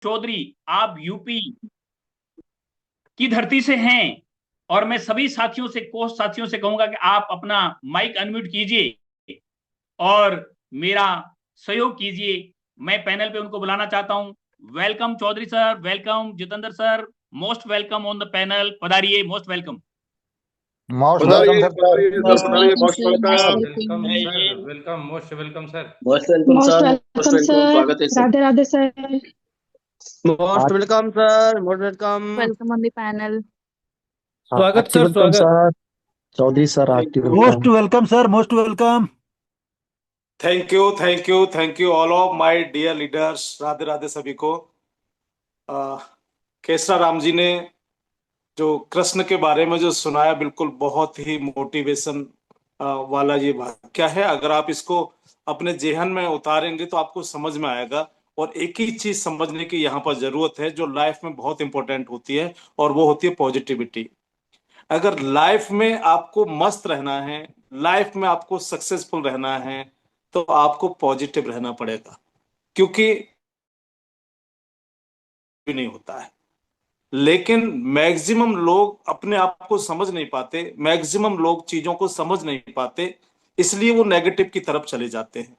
चौधरी, आप यूपी की धरती से हैं। और मैं सभी साथियों से, कोच साथियों से कहूंगा कि आप अपना माइक अनम्यूट कीजिए और मेरा सहयोग कीजिए। मैं पैनल पे उनको बुलाना चाहता हूं। Welcome Chaudhary sir, welcome Jitendra sir, most welcome on the panel. पधारिए, मोस्ट वेलकम। मोस्ट वेलकम पधारिए सर। पधारिए सर, मोस्ट पधारिए, welcome most sir, most welcome. Welcome. Welcome sir, welcome, most welcome sir. Most welcome most sir, most welcome welcome, sir. स्वागत है sir. Radhe Radhe sir. Most welcome sir, most welcome. Welcome on the panel. स्वागत hearty sir, welcome स्वागत। Sir. Chaudhary sir, thank hearty you, most welcome. Welcome sir, most welcome. Thank you, thank you, thank you all of my dear leaders. Radhe Radhe सभी को। केसरा राम जी ने जो कृष्ण के बारे में जो सुनाया, बिल्कुल बहुत ही मोटिवेशन वाला ये वाक्य है। अगर आप इसको अपने जेहन में उतारेंगे तो आपको समझ में आएगा। और एक ही चीज समझने की यहाँ पर जरूरत है जो लाइफ में बहुत इंपॉर्टेंट होती है, और वो होती है पॉजिटिविटी। अगर लाइफ में आपको मस्त रहना है, लाइफ में आपको सक्सेसफुल रहना है, तो आपको पॉजिटिव रहना पड़ेगा। क्योंकि भी नहीं होता है, लेकिन मैक्सिमम लोग अपने आप को समझ नहीं पाते, मैक्सिमम लोग चीजों को समझ नहीं पाते, इसलिए वो नेगेटिव की तरफ चले जाते हैं।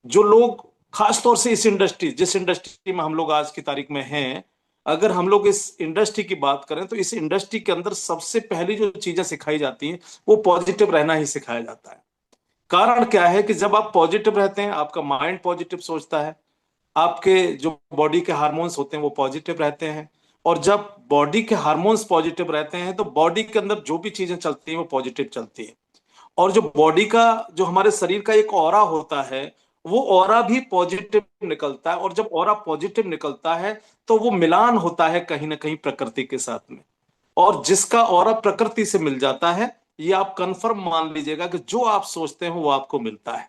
जो लोग खासतौर से इस इंडस्ट्री, जिस इंडस्ट्री में हम लोग आज की तारीख में हैं, अगर हम लोग इस इंडस्ट्री की बात करें तो इस इंडस्ट्री के अंदर सबसे पहली जो चीजें सिखाई जाती हैं वो पॉजिटिव रहना ही सिखाया जाता है। कारण क्या है कि जब आप पॉजिटिव रहते हैं, आपका माइंड पॉजिटिव सोचता है, आपके जो बॉडी के हार्मोन्स होते हैं वो पॉजिटिव रहते हैं। और जब बॉडी के हार्मोन्स पॉजिटिव रहते हैं तो बॉडी के अंदर जो भी चीजें चलती हैं वो पॉजिटिव चलती है। और जो बॉडी का, जो हमारे शरीर का एक ऑरा होता है, वो ऑरा भी पॉजिटिव निकलता है। और जब ऑरा पॉजिटिव निकलता है तो वो मिलान होता है कहीं ना कहीं प्रकृति के साथ में। और जिसका ऑरा प्रकृति से मिल जाता है, ये आप कंफर्म मान लीजिएगा कि जो आप सोचते हो वो आपको मिलता है।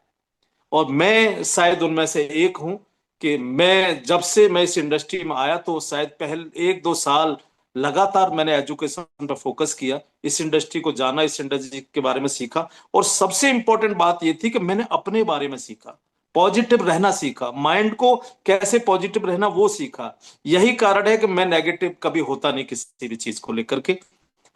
और मैं शायद उनमें से एक हूं कि मैं जब से मैं इस इंडस्ट्री में आया तो शायद पहले 1-2 साल लगातार मैंने एजुकेशन पर फोकस किया, इस इंडस्ट्री को जाना, इस इंडस्ट्री के बारे में सीखा। और सबसे इंपॉर्टेंट बात यह थी कि मैंने अपने बारे में सीखा, पॉजिटिव रहना सीखा, माइंड को कैसे पॉजिटिव रहना वो सीखा। यही कारण है कि मैं नेगेटिव कभी होता नहीं किसी भी चीज को लेकर के,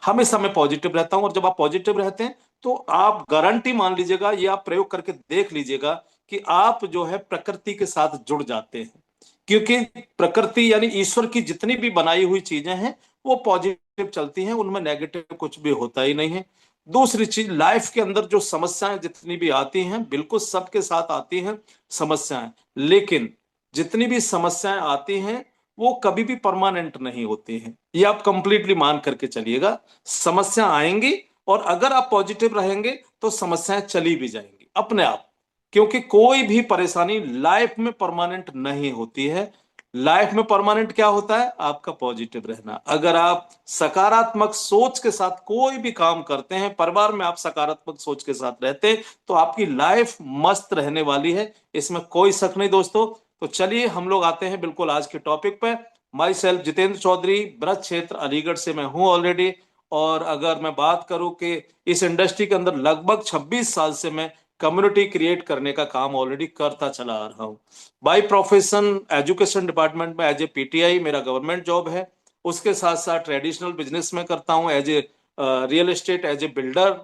हमेशा मैं पॉजिटिव रहता हूं। और जब आप पॉजिटिव रहते हैं तो आप गारंटी मान लीजिएगा, ये आप प्रयोग करके देख लीजिएगा कि आप जो है प्रकृति के साथ जुड़ जाते हैं। क्योंकि प्रकृति यानी ईश्वर की जितनी भी बनाई हुई चीजें हैं वो पॉजिटिव चलती हैं, उनमें नेगेटिव कुछ भी होता ही नहीं है। दूसरी चीज, लाइफ के अंदर जो समस्याएं जितनी भी आती हैं, बिल्कुल सबके साथ आती हैं समस्याएं, लेकिन जितनी भी समस्याएं आती हैं वो कभी भी परमानेंट नहीं होती हैं। ये आप कंप्लीटली मान करके चलिएगा। समस्या आएंगी और अगर आप पॉजिटिव रहेंगे तो समस्याएं चली भी जाएंगी अपने आप। क्योंकि कोई भी परेशानी लाइफ में परमानेंट नहीं होती है। लाइफ में परमानेंट क्या होता है? आपका पॉजिटिव रहना। अगर आप सकारात्मक सोच के साथ कोई भी काम करते हैं, परिवार में आप सकारात्मक सोच के साथ रहते हैं, तो आपकी लाइफ मस्त रहने वाली है, इसमें कोई शक नहीं दोस्तों। तो चलिए हम लोग आते हैं बिल्कुल आज के टॉपिक पे। माई सेल्फ जितेंद्र चौधरी, ब्रज क्षेत्र अलीगढ़ से मैं हूं ऑलरेडी। और अगर मैं बात करूं कि इस इंडस्ट्री के अंदर लगभग 26 साल से मैं कम्युनिटी क्रिएट करने का काम ऑलरेडी करता चला आ रहा हूं। बाय प्रोफेशन एजुकेशन डिपार्टमेंट में एज ए पीटीआई मेरा गवर्नमेंट जॉब है। उसके साथ साथ ट्रेडिशनल बिजनेस में करता हूं, as a real estate, as a builder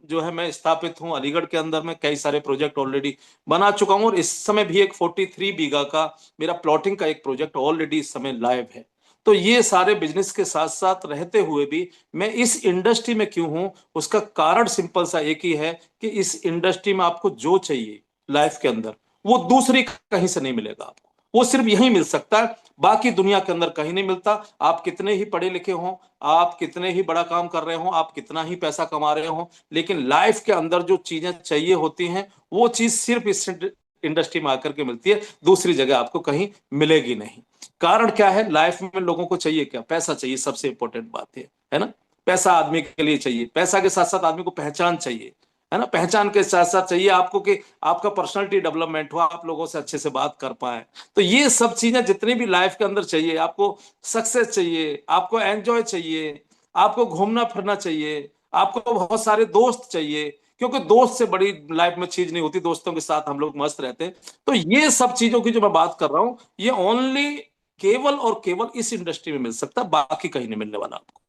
जो है मैं स्थापित हूं अलीगढ़ के अंदर में। कई सारे प्रोजेक्ट ऑलरेडी बना चुका हूं और इस समय भी एक 43 बीघा का मेरा प्लॉटिंग का एक प्रोजेक्ट ऑलरेडी इस समय लाइव है। तो ये सारे बिजनेस के साथ साथ रहते हुए भी मैं इस इंडस्ट्री में क्यों हूं, उसका कारण सिंपल सा एक ही है कि इस इंडस्ट्री में आपको जो चाहिए लाइफ के अंदर वो दूसरी कहीं से नहीं मिलेगा आपको, वो सिर्फ यहीं मिल सकता है, बाकी दुनिया के अंदर कहीं नहीं मिलता। आप कितने ही पढ़े लिखे हों, आप कितने ही बड़ा काम कर रहे हो, आप कितना ही पैसा कमा रहे हो, लेकिन लाइफ के अंदर जो चीजें चाहिए होती हैं वो चीज सिर्फ इस इंडस्ट्री में आकर के मिलती है, दूसरी जगह आपको कहीं मिलेगी नहीं। कारण क्या है? लाइफ में लोगों को चाहिए क्या? पैसा चाहिए, सबसे इंपॉर्टेंट बात है ना। पैसा आदमी के लिए चाहिए, पैसा के साथ साथ आदमी को पहचान चाहिए, है ना। पहचान के साथ साथ चाहिए आपको कि आपका पर्सनालिटी डेवलपमेंट हो, आप लोगों से अच्छे से बात कर पाए। तो ये सब चीजें जितनी भी लाइफ के अंदर चाहिए, आपको सक्सेस चाहिए, आपको एंजॉय चाहिए, आपको घूमना फिरना चाहिए, आपको बहुत सारे दोस्त चाहिए, क्योंकि दोस्त से बड़ी लाइफ में चीज नहीं होती, दोस्तों के साथ हम लोग मस्त रहते हैं। तो ये सब चीजों की जो मैं बात कर रहा हूं, ये ओनली केवल और केवल इस इंडस्ट्री में मिल सकता है, बाकी कहीं नहीं मिलने वाला आपको।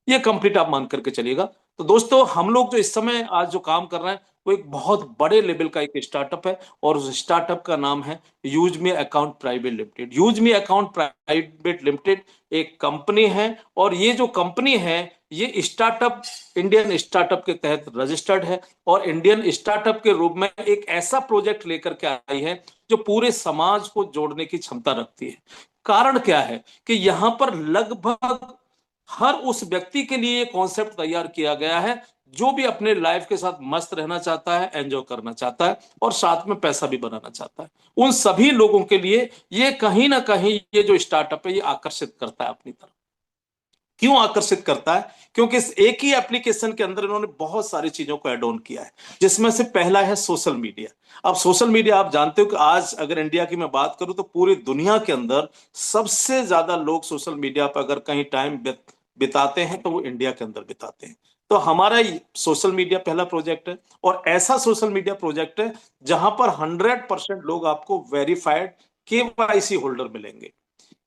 ये कंप्लीट आप मान करके चलिएगा। तो दोस्तों, हम लोग जो इस समय आज जो काम कर रहे हैं वो एक बहुत बड़े लेवल का एक स्टार्टअप है, और उस स्टार्टअप का नाम है use me account private limited. Use me account private limited एक कंपनी है, और ये जो कंपनी है ये स्टार्टअप इंडियन स्टार्टअप के तहत रजिस्टर्ड है, और इंडियन स्टार्टअप के रूप में एक ऐसा प्रोजेक्ट लेकर के आई है जो पूरे समाज को जोड़ने की क्षमता रखती है। कारण क्या है कि यहां पर लगभग हर उस व्यक्ति के लिए कॉन्सेप्ट तैयार किया गया है जो भी अपने लाइफ के साथ मस्त रहना चाहता है, एंजॉय करना चाहता है, और साथ में पैसा भी बनाना चाहता है। उन सभी लोगों के लिए ये कहीं ना कहीं ये जो स्टार्टअप है ये आकर्षित करता है अपनी तरफ। क्यों आकर्षित करता है? क्योंकि इस एक ही एप्लीकेशन के अंदर इन्होंने बहुत सारी चीजों को ऐड ऑन किया है, जिसमें से पहला है सोशल मीडिया। अब सोशल मीडिया आप जानते हो कि आज अगर इंडिया की मैं बात करूं तो पूरी दुनिया के अंदर सबसे ज्यादा लोग सोशल मीडिया पर अगर कहीं टाइम बिताते हैं तो वो इंडिया के अंदर बिताते हैं। तो हमारा सोशल मीडिया पहला प्रोजेक्ट है, और ऐसा सोशल मीडिया प्रोजेक्ट है जहां पर 100% लोग आपको वेरीफाइड केवाईसी होल्डर मिलेंगे।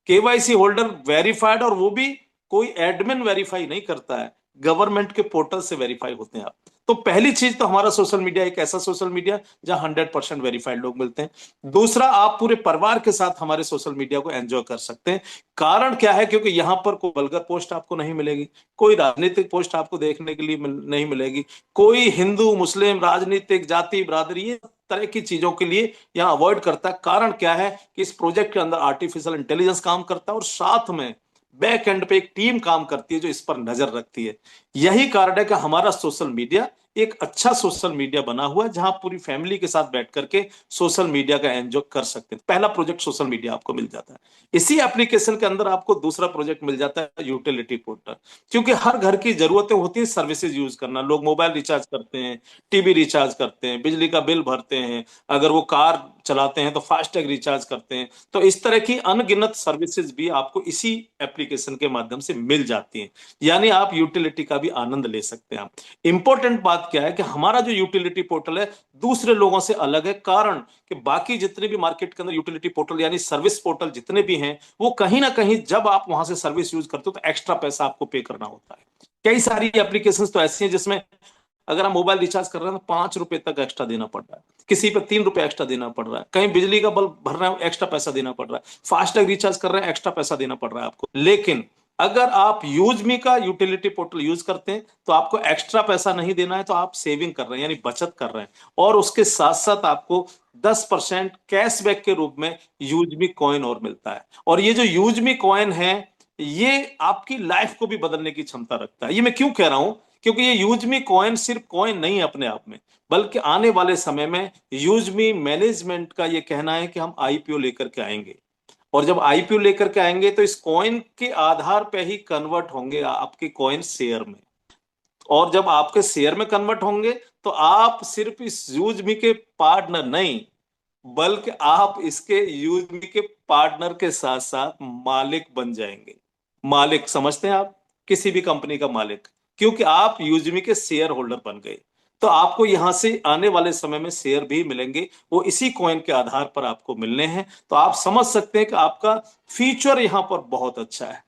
केवाईसी होल्डर वेरीफाइड, और वो भी कोई एडमिन वेरीफाई नहीं करता है, गवर्नमेंट के पोर्टल से वेरीफाई होते हैं आप। तो पहली चीज तो हमारा सोशल मीडिया एक ऐसा सोशल मीडिया जहां 100% वेरीफाइड लोग मिलते हैं। दूसरा, आप पूरे परिवार के साथ हमारे सोशल मीडिया को एंजॉय कर सकते हैं। कारण क्या है? क्योंकि यहां पर कोई वल्गर पोस्ट आपको नहीं मिलेगी, कोई राजनीतिक पोस्ट आपको देखने के लिए नहीं मिलेगी, कोई हिंदू मुस्लिम राजनीतिक जाति बिरादरी ये तरह की चीजों के लिए यहां अवॉइड करता है। कारण क्या है कि इस प्रोजेक्ट के अंदर आर्टिफिशियल इंटेलिजेंस काम करता है, और साथ में बैक एंड पे एक टीम काम करती है जो इस पर नजर रखती है। यही कारण है कि हमारा सोशल मीडिया एक अच्छा सोशल मीडिया बना हुआ है जहां पूरी फैमिली के साथ बैठ करके सोशल मीडिया का एंजॉय कर सकते हैं। पहला प्रोजेक्ट सोशल मीडिया आपको मिल जाता है। इसी एप्लीकेशन के अंदर आपको दूसरा प्रोजेक्ट मिल जाता है यूटिलिटी पोर्टल। क्योंकि हर घर की जरूरतें होती हैं सर्विसेज यूज करना, लोग मोबाइल रिचार्ज करते हैं, टीवी रिचार्ज करते हैं, बिजली का बिल भरते हैं, अगर वो कार चलाते हैं तो फास्टैग रिचार्ज करते हैं। तो इस तरह की अनगिनत सर्विसेज भी आपको इसी एप्लीकेशन के माध्यम से मिल जाती हैं, यानी आप यूटिलिटी का भी आनंद ले सकते हैं। इंपॉर्टेंट बात क्या है कि हमारा जो यूटिलिटी पोर्टल है दूसरे लोगों से अलग है। कारण कि बाकी जितने भी मार्केट के अंदर यूटिलिटी पोर्टल यानी सर्विस पोर्टल जितने भी हैं, वो कहीं ना कहीं जब आप वहां से सर्विस यूज करते हो तो एक्स्ट्रा पैसा आपको पे करना होता है। कई सारी एप्लीकेशंस तो ऐसी हैं जिसमें अगर हम मोबाइल रिचार्ज कर रहे हैं तो 5 रुपए तक एक्स्ट्रा देना पड़ रहा है, किसी पे 3 रुपए एक्स्ट्रा देना पड़ रहा है, कहीं बिजली का बिल भर रहे हैं एक्स्ट्रा पैसा देना पड़ रहा है, फास्टैग रिचार्ज कर रहे हैं एक्स्ट्रा पैसा देना पड़ रहा है आपको। लेकिन अगर आप यूजमी का यूटिलिटी पोर्टल यूज करते हैं तो आपको एक्स्ट्रा पैसा नहीं देना है, तो आप सेविंग कर रहे हैं यानी बचत कर रहे हैं, और उसके साथ साथ आपको 10% कैशबैक के रूप में यूजमी कॉइन और मिलता है। और ये जो यूजमी कॉइन है ये आपकी लाइफ को भी बदलने की क्षमता रखता है। ये मैं क्यों कह रहा हूं? क्योंकि ये यूजमी कॉइन सिर्फ कॉइन नहीं है अपने आप में, बल्कि आने वाले समय में यूजमी मैनेजमेंट का ये कहना है कि हम आईपीओ लेकर के आएंगे, और जब आईपीओ लेकर के आएंगे तो इस कॉइन के आधार पे ही कन्वर्ट होंगे आपके कॉइन शेयर में, और जब आपके शेयर में कन्वर्ट होंगे तो आप सिर्फ इस यूजमी के पार्टनर नहीं, बल्कि आप इसके यूजमी के पार्टनर के साथ साथ मालिक बन जाएंगे। मालिक समझते हैं आप? किसी भी कंपनी का मालिक, क्योंकि आप यूजमी के शेयर होल्डर बन गए। तो आपको यहां से आने वाले समय में शेयर भी मिलेंगे, वो इसी कॉइन के आधार पर आपको मिलने हैं। तो आप समझ सकते हैं कि आपका फ्यूचर यहां पर बहुत अच्छा है।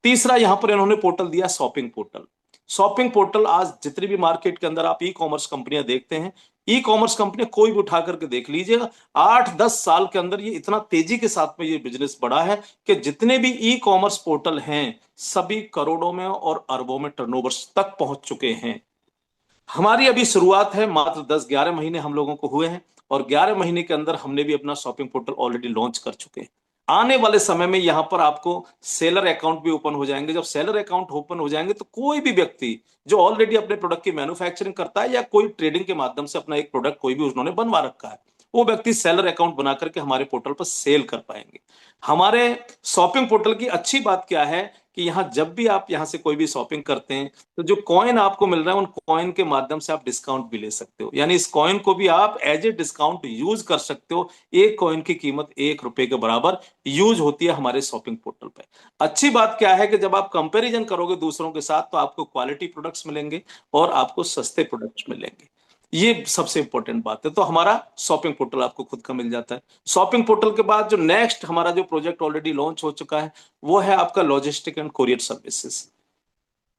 तीसरा यहां पर इन्होंने पोर्टल दिया शॉपिंग पोर्टल। शॉपिंग पोर्टल आज जितनी भी मार्केट के अंदर आप ई कॉमर्स कंपनियां देखते हैं, ई कॉमर्स कंपनियां कोई भी उठा करके देख लीजिएगा, 8-10 साल के अंदर ये इतना तेजी के साथ में ये बिजनेस बढ़ा है कि जितने भी ई कॉमर्स पोर्टल हैं सभी करोड़ों में और अरबों में टर्नओवर तक पहुंच चुके हैं। हमारी अभी शुरुआत है, मात्र 10-11 महीने हम लोगों को हुए हैं, और 11 महीने के अंदर हमने भी अपना शॉपिंग पोर्टल ऑलरेडी लॉन्च कर चुके हैं। आने वाले समय में यहां पर आपको सेलर अकाउंट भी ओपन हो जाएंगे। जब सेलर अकाउंट ओपन हो जाएंगे तो कोई भी व्यक्ति जो ऑलरेडी अपने प्रोडक्ट की मैन्युफैक्चरिंग करता है या कोई ट्रेडिंग के माध्यम से अपना एक प्रोडक्ट कोई भी उन्होंने बनवा रखा है, वो व्यक्ति सेलर अकाउंट बना करके हमारे पोर्टल पर सेल कर पाएंगे। हमारे शॉपिंग पोर्टल की अच्छी बात क्या है कि यहां जब भी आप यहां से कोई भी शॉपिंग करते हैं तो जो कॉइन आपको मिल रहा है उन कॉइन के माध्यम से आप डिस्काउंट भी ले सकते हो, यानी इस कॉइन को भी आप एज ए डिस्काउंट यूज कर सकते हो। एक कॉइन की कीमत 1 रुपए के बराबर यूज होती है हमारे शॉपिंग पोर्टल पे। अच्छी बात क्या है कि जब आप कंपैरिजन करोगे दूसरों के साथ तो आपको क्वालिटी प्रोडक्ट्स मिलेंगे और आपको सस्ते प्रोडक्ट्स मिलेंगे। ये सबसे इंपॉर्टेंट बात है। तो हमारा शॉपिंग पोर्टल आपको खुद का मिल जाता है। शॉपिंग पोर्टल के बाद जो नेक्स्ट हमारा जो प्रोजेक्ट ऑलरेडी लॉन्च हो चुका है वो है आपका logistic and courier services.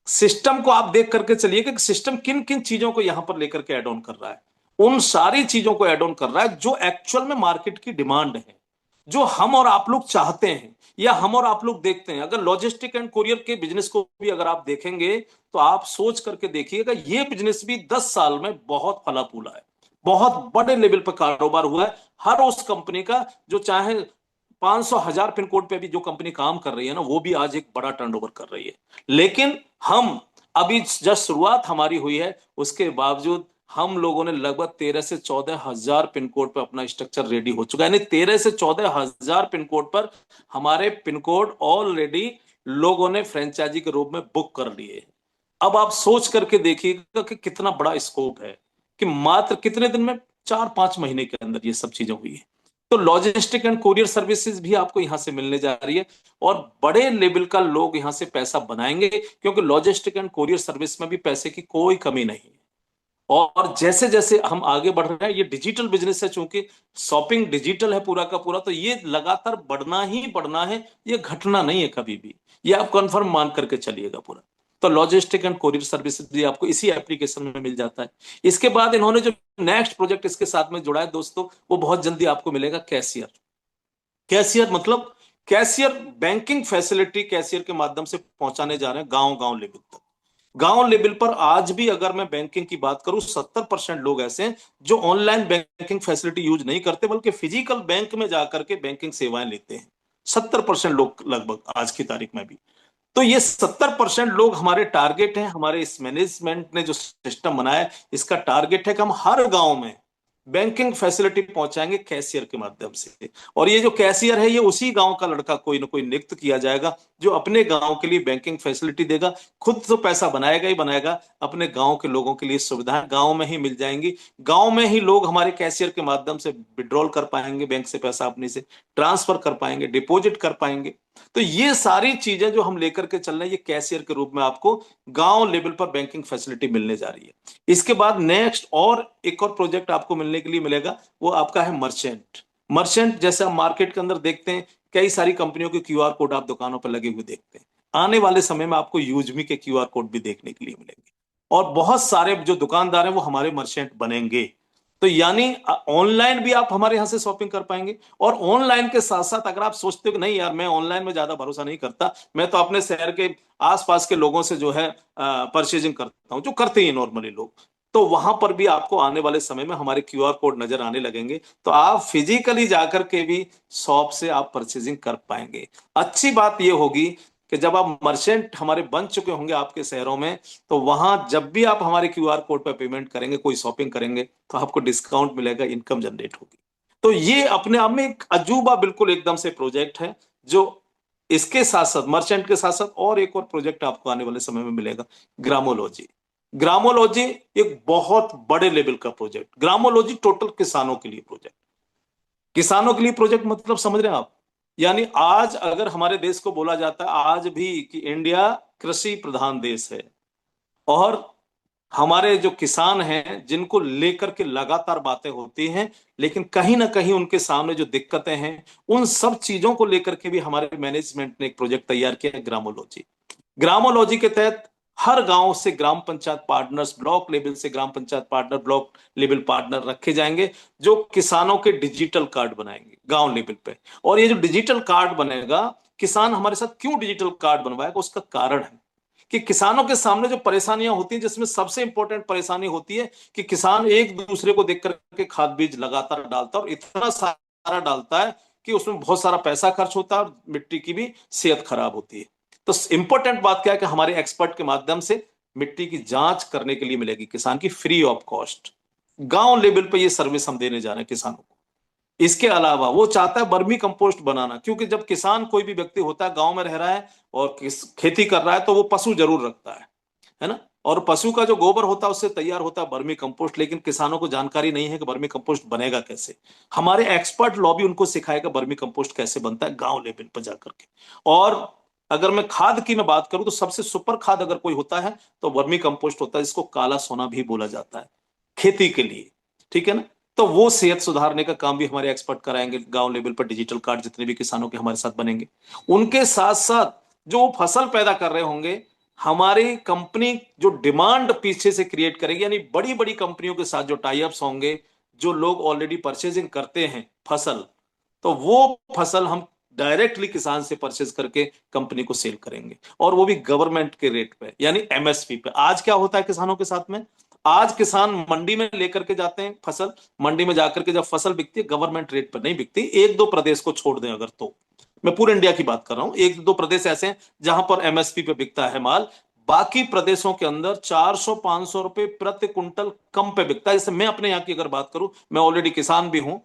System को आप देख करके चलिए कि सिस्टम किन किन चीजों को यहां पर लेकर के ऐड ऑन कर रहा है। उन सारी चीजों को ऐड ऑन कर रहा है जो एक्चुअल में मार्केट की डिमांड है, जो हम और आप लोग चाहते हैं या हम और आप लोग देखते हैं। अगर लॉजिस्टिक एंड कुरियर के बिजनेस को भी अगर आप देखेंगे तो आप सोच करके देखिएगा ये बिजनेस भी 10 साल में बहुत फला फूला है, बहुत बड़े लेवल पर कारोबार हुआ है। हर उस कंपनी का जो चाहे 500,000 पिन कोड पे भी जो कंपनी काम कर रही है ना, वो भी आज एक बड़ा टर्नओवर कर रही है। लेकिन हम अभी जस्ट शुरुआत हमारी हुई है, उसके बावजूद हम लोगों ने लगभग 13 से 14,000 पिन कोड पर अपना स्ट्रक्चर रेडी हो चुका है। यानी 13 से 14,000 पिन कोड पर हमारे पिन कोड ऑलरेडी लोगों ने फ्रेंचाइजी के रूप में बुक कर लिए। अब आप सोच करके देखिएगा कि कितना बड़ा स्कोप है कि मात्र कितने दिन में, 4-5 महीने के अंदर ये सब चीजें हुई है। तो लॉजिस्टिक एंड कोरियर सर्विसेज भी आपको यहां से मिलने जा रही है और बड़े लेवल का लोग यहां से पैसा बनाएंगे, क्योंकि लॉजिस्टिक एंड कोरियर सर्विस में भी पैसे की कोई कमी नहीं है। और जैसे जैसे हम आगे बढ़ रहे हैं, ये डिजिटल बिजनेस है, चूंकि शॉपिंग डिजिटल है पूरा का पूरा, तो ये लगातार बढ़ना ही बढ़ना है, ये घटना नहीं है कभी भी। ये आप कंफर्म मान करके चलिएगा पूरा। तो लॉजिस्टिक एंड कोरियर सर्विसेज भी आपको इसी एप्लीकेशन में मिल जाता है। इसके बाद इन्होंने जो नेक्स्ट प्रोजेक्ट इसके साथ में जुड़ा है दोस्तों, वो बहुत जल्दी आपको मिलेगा, कैशियर। कैशियर मतलब कैशियर बैंकिंग फैसिलिटी कैशियर के माध्यम से पहुंचाने जा रहे हैं गांव गांव लेवल तक। गांव लेवल पर आज भी अगर मैं बैंकिंग की बात करूं, 70% लोग ऐसे हैं जो ऑनलाइन बैंकिंग फैसिलिटी यूज नहीं करते, बल्कि फिजिकल बैंक में जाकर के बैंकिंग सेवाएं लेते हैं। 70% लोग लगभग आज की तारीख में भी। तो ये 70% लोग हमारे टारगेट हैं। हमारे इस मैनेजमेंट ने जो सिस्टम बनाया है, इसका टारगेट है कि हम हर गांव में बैंकिंग फैसिलिटी पहुंचाएंगे कैशियर के माध्यम से। और ये जो कैशियर है, ये उसी गांव का लड़का कोई ना कोई नियुक्त किया जाएगा जो अपने गांव के लिए बैंकिंग फैसिलिटी देगा। खुद तो पैसा बनाएगा ही बनाएगा, अपने गांव के लोगों के लिए सुविधाएं गांव में ही मिल जाएंगी। गांव में ही लोग हमारे कैशियर के माध्यम से विड्रॉल कर पाएंगे, बैंक से पैसा अपने से ट्रांसफर कर पाएंगे, डिपॉजिट कर पाएंगे। तो ये सारी चीजें जो हम लेकर के चल रहे हैं, ये कैशियर के रूप में आपको गांव लेवल पर बैंकिंग फैसिलिटी मिलने जा रही है। इसके बाद नेक्स्ट और एक और प्रोजेक्ट आपको मिलने के लिए मिलेगा, वो आपका है मर्चेंट। मर्चेंट जैसे हम मार्केट के अंदर देखते हैं, कई सारी कंपनियों के क्यूआर कोड आप दुकानों पर लगे हुए देखते हैं। आने वाले समय में आपको यूजमी के क्यूआर कोड भी देखने के लिए मिलेंगे और बहुत सारे जो दुकानदार हैं वो हमारे मर्चेंट बनेंगे। तो यानी ऑनलाइन भी आप हमारे यहां से शॉपिंग कर पाएंगे। और ऑनलाइन के साथ साथ अगर आप सोचते हो कि नहीं यार, मैं ऑनलाइन में ज्यादा भरोसा नहीं करता, मैं तो अपने शहर के आसपास के लोगों से जो है परचेजिंग करता हूं, जो करते हैं नॉर्मली लोग, तो वहां पर भी आपको आने वाले समय में हमारे क्यूआर कोड नजर आने लगेंगे। तो आप फिजिकली जाकर के भी शॉप से आप परचेजिंग कर पाएंगे। अच्छी बात यह होगी कि जब आप मर्चेंट हमारे बन चुके होंगे आपके शहरों में, तो वहां जब भी आप हमारे क्यूआर कोड पर पेमेंट करेंगे, कोई शॉपिंग करेंगे, तो आपको डिस्काउंट मिलेगा, इनकम जनरेट होगी। तो ये अपने आप में एक अजूबा बिल्कुल एकदम से प्रोजेक्ट है, जो इसके साथ साथ मर्चेंट के साथ साथ और एक और प्रोजेक्ट आपको आने वाले समय में मिलेगा, ग्रामोलॉजी। ग्रामोलॉजी एक बहुत बड़े लेवल का प्रोजेक्ट। ग्रामोलॉजी टोटल किसानों के लिए प्रोजेक्ट। किसानों के लिए प्रोजेक्ट मतलब समझ रहे हैं आप? यानी आज अगर हमारे देश को बोला जाता है आज भी कि इंडिया कृषि प्रधान देश है, और हमारे जो किसान हैं जिनको लेकर के लगातार बातें होती हैं, लेकिन कहीं ना कहीं उनके सामने जो दिक्कतें हैं, उन सब चीजों को लेकर के भी हमारे मैनेजमेंट ने एक प्रोजेक्ट तैयार किया है, ग्रामोलॉजी। ग्रामोलॉजी के तहत हर गांव से ग्राम पंचायत पार्टनर्स, ब्लॉक लेवल से ग्राम panchayat partner, block level partner रखे जाएंगे, जो किसानों के डिजिटल कार्ड बनाएंगे गांव लेवल पे। और ये जो डिजिटल कार्ड बनेगा, किसान हमारे साथ क्यों डिजिटल कार्ड बनवाएगा, उसका कारण है कि किसानों के सामने जो परेशानियां होती हैं, जिसमें सबसे इंपॉर्टेंट परेशानी होती है कि किसान एक दूसरे को देख करके खाद बीज लगातार डालता है, और इतना सारा डालता है कि उसमें बहुत सारा पैसा खर्च होता है और मिट्टी की भी सेहत खराब होती है। तो इंपॉर्टेंट बात क्या है कि हमारे एक्सपर्ट के माध्यम से मिट्टी की जांच करने के लिए मिलेगी किसान की, फ्री ऑफ कॉस्ट। गांव लेवल पे ये सर्विस हम देने जा रहे हैं किसानों को। इसके अलावा वो चाहता है वर्मी कंपोस्ट बनाना, क्योंकि जब किसान कोई भी व्यक्ति होता है, गांव में रह रहा है और खेती कर रहा है, तो वो पशु जरूर रखता है ना। और पशु का जो गोबर होता है उससे तैयार होता है वर्मी कंपोस्ट। लेकिन किसानों को जानकारी नहीं है कि वर्मी कंपोस्ट बनेगा कैसे। हमारे एक्सपर्ट लॉबी उनको सिखाएगा वर्मी कंपोस्ट कैसे बनता है गांव लेवल पर जाकर के। और अगर मैं खाद की मैं बात करूं, तो सबसे सुपर खाद अगर कोई होता है तो वर्मी कंपोस्ट होता है, जिसको काला सोना भी बोला जाता है। खेती के लिए, ठीक है ना। तो वो सेहत सुधारने का काम भी हमारे एक्सपर्ट कराएंगे, गांव लेवल पर डिजिटल कार्ड जितने भी किसानों के हमारे साथ बनेंगे, उनके साथ साथ जो फसल पैदा कर रहे होंगे, हमारी कंपनी जो डिमांड पीछे से क्रिएट करेगी, यानी बड़ी बड़ी कंपनियों के साथ जो टाई अप्स होंगे, जो लोग ऑलरेडी परचेजिंग करते हैं फसल, तो वो फसल हम डायरेक्टली किसान से परचेज करके कंपनी को सेल करेंगे, और वो भी गवर्नमेंट के रेट पे, यानी एमएसपी पे। आज क्या होता है किसानों के साथ में, आज किसान मंडी में लेकर के जाते हैं फसल, मंडी में जाकर के जब फसल बिकती है गवर्नमेंट रेट पर नहीं बिकती, एक दो प्रदेश को छोड़ दें अगर, तो मैं पूरे इंडिया की बात कर रहा हूं, एक दो प्रदेश ऐसे हैं जहां पर एमएसपी पे बिकता है माल, बाकी प्रदेशों के अंदर 400-500 रुपए प्रति कुंटल कम पे बिकता है। जैसे मैं अपने यहाँ की अगर बात करूं, मैं ऑलरेडी किसान भी हूं,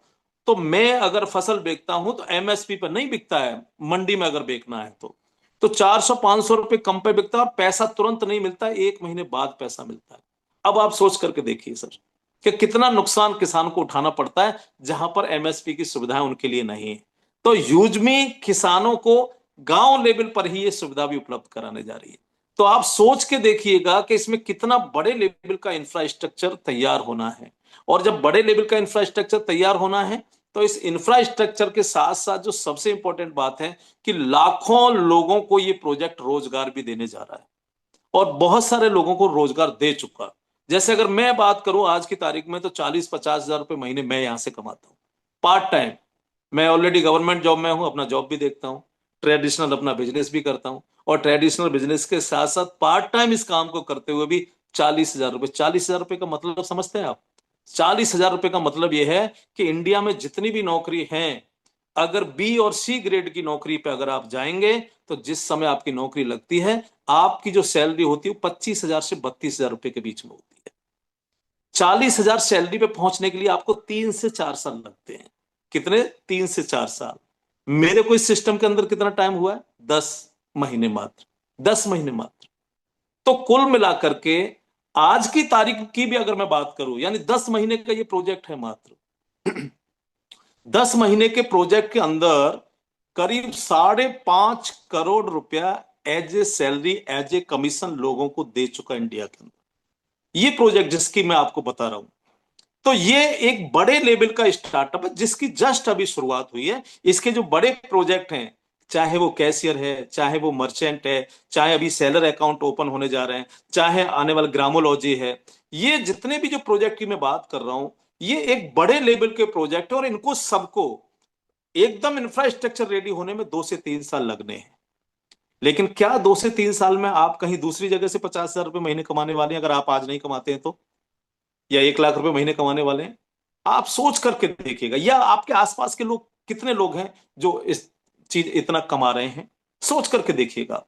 तो मैं अगर फसल बेचता हूं तो एमएसपी पर नहीं बिकता है, मंडी में अगर बेचना है तो 400-500 रुपए कम पे बिकता है, और पैसा तुरंत नहीं मिलता है, 1 महीने बाद पैसा मिलता है। अब आप सोच करके देखिए सर कि कितना नुकसान किसान को उठाना पड़ता है जहां पर एमएसपी की सुविधाएं उनके लिए नहीं है। तो यूजमी किसानों को गांव लेवल पर ही ये सुविधा भी उपलब्ध कराने जा रही है। तो आप सोच के देखिएगा कि इसमें कितना बड़े लेवल का इंफ्रास्ट्रक्चर तैयार होना है, और जब बड़े लेवल का इंफ्रास्ट्रक्चर तैयार होना है तो इस इंफ्रास्ट्रक्चर के साथ साथ जो सबसे इंपॉर्टेंट बात है कि लाखों लोगों को ये प्रोजेक्ट रोजगार भी देने जा रहा है, और बहुत सारे लोगों को रोजगार दे चुका। जैसे अगर मैं बात करूं आज की तारीख में, तो 40-50 हजार रुपए महीने मैं यहां से कमाता हूं पार्ट टाइम। मैं ऑलरेडी गवर्नमेंट जॉब में हूं, अपना जॉब भी देखता हूं, ट्रेडिशनल अपना बिजनेस भी करता हूं, और ट्रेडिशनल बिजनेस के साथ साथ पार्ट टाइम इस काम को करते हुए भी 40 हजार रुपए। 40 हजार रुपए का मतलब समझते हैं आप? 40 हजार रुपए का मतलब यह है कि इंडिया में जितनी भी नौकरी है, अगर बी और सी ग्रेड की नौकरी पे अगर आप जाएंगे, तो जिस समय आपकी नौकरी लगती है, आपकी जो सैलरी होती है 25 हजार से 32 हजार रुपए के बीच में होती है। 40 हजार सैलरी पे पहुंचने के लिए आपको 3 से 4 साल लगते हैं। कितने? 3 से 4 साल। मेरे को इस सिस्टम के अंदर कितना टाइम हुआ है? 10 महीने मात्र। 10 महीने मात्र। तो कुल मिलाकर के आज की तारीख की भी अगर मैं बात करूं, यानी 10 महीने का ये प्रोजेक्ट है मात्र। 10 महीने के प्रोजेक्ट के अंदर करीब 5.5 करोड़ रुपया as a salary, as a commission लोगों को दे चुका इंडिया के अंदर ये प्रोजेक्ट, जिसकी मैं आपको बता रहा हूं। तो ये एक बड़े लेवल का स्टार्टअप है जिसकी जस्ट अभी शुरुआत हुई है। इसके जो बड़े प्रोजेक्ट हैं, चाहे वो कैशियर है, चाहे वो मर्चेंट है, चाहे अभी सेलर अकाउंट ओपन होने जा रहे हैं, चाहे आने वाला ग्रामोलॉजी है, ये जितने भी जो प्रोजेक्ट की मैं बात कर रहा हूं, ये एक बड़े लेवल के प्रोजेक्ट है, और इनको सबको एकदम इंफ्रास्ट्रक्चर रेडी होने में 2 से 3 साल लगने हैं। लेकिन क्या 2 से 3 साल में आप कहीं दूसरी जगह से 50 हजार रुपए महीने कमाने वाले हैं? अगर आप आज नहीं कमाते हैं तो, या 1 लाख रुपए महीने कमाने वाले हैं? आप सोच करके देखिएगा, या आपके आसपास के लोग कितने लोग हैं जो इस चीज इतना कमा रहे हैं, सोच करके देखिएगा।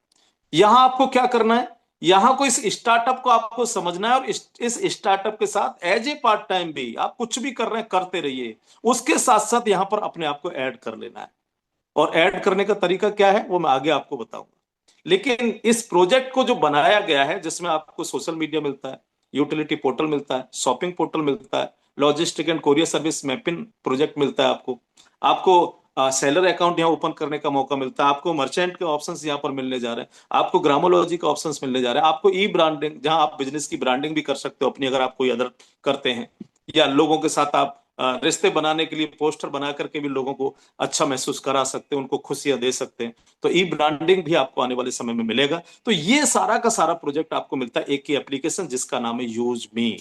यहां आपको क्या करना है, यहां को इस स्टार्टअप को आपको समझना है, और इस स्टार्टअप के साथ एज ए पार्ट टाइम भी आप कुछ भी कर रहे हैं करते रहिए, उसके साथ साथ यहां पर अपने आप को ऐड कर लेना है। और ऐड करने का तरीका क्या है वो मैं आगे आपको बताऊंगा। लेकिन इस प्रोजेक्ट को जो बनाया गया है, जिसमें आपको सोशल मीडिया मिलता है, यूटिलिटी पोर्टल मिलता है, शॉपिंग पोर्टल मिलता है, logistic and courier service mapping project मिलता है, आपको सेलर अकाउंट यहाँ ओपन करने का मौका मिलता है, आपको मर्चेंट के ऑप्शंस यहाँ पर मिलने जा रहे हैं, आपको ग्रामोलॉजी के ऑप्शंस मिलने जा रहे हैं, आपको ई ब्रांडिंग, जहां आप बिजनेस की ब्रांडिंग भी कर सकते हो अपनी, अगर आप कोई अदर करते हैं, या लोगों के साथ आप रिश्ते बनाने के लिए पोस्टर बना करके भी लोगों को अच्छा महसूस करा सकते हैं, उनको खुशियां दे सकते हैं। तो ई ब्रांडिंग भी आपको आने वाले समय में मिलेगा। तो ये सारा का सारा प्रोजेक्ट आपको मिलता है एक ही एप्लीकेशन, जिसका नाम है यूजमी।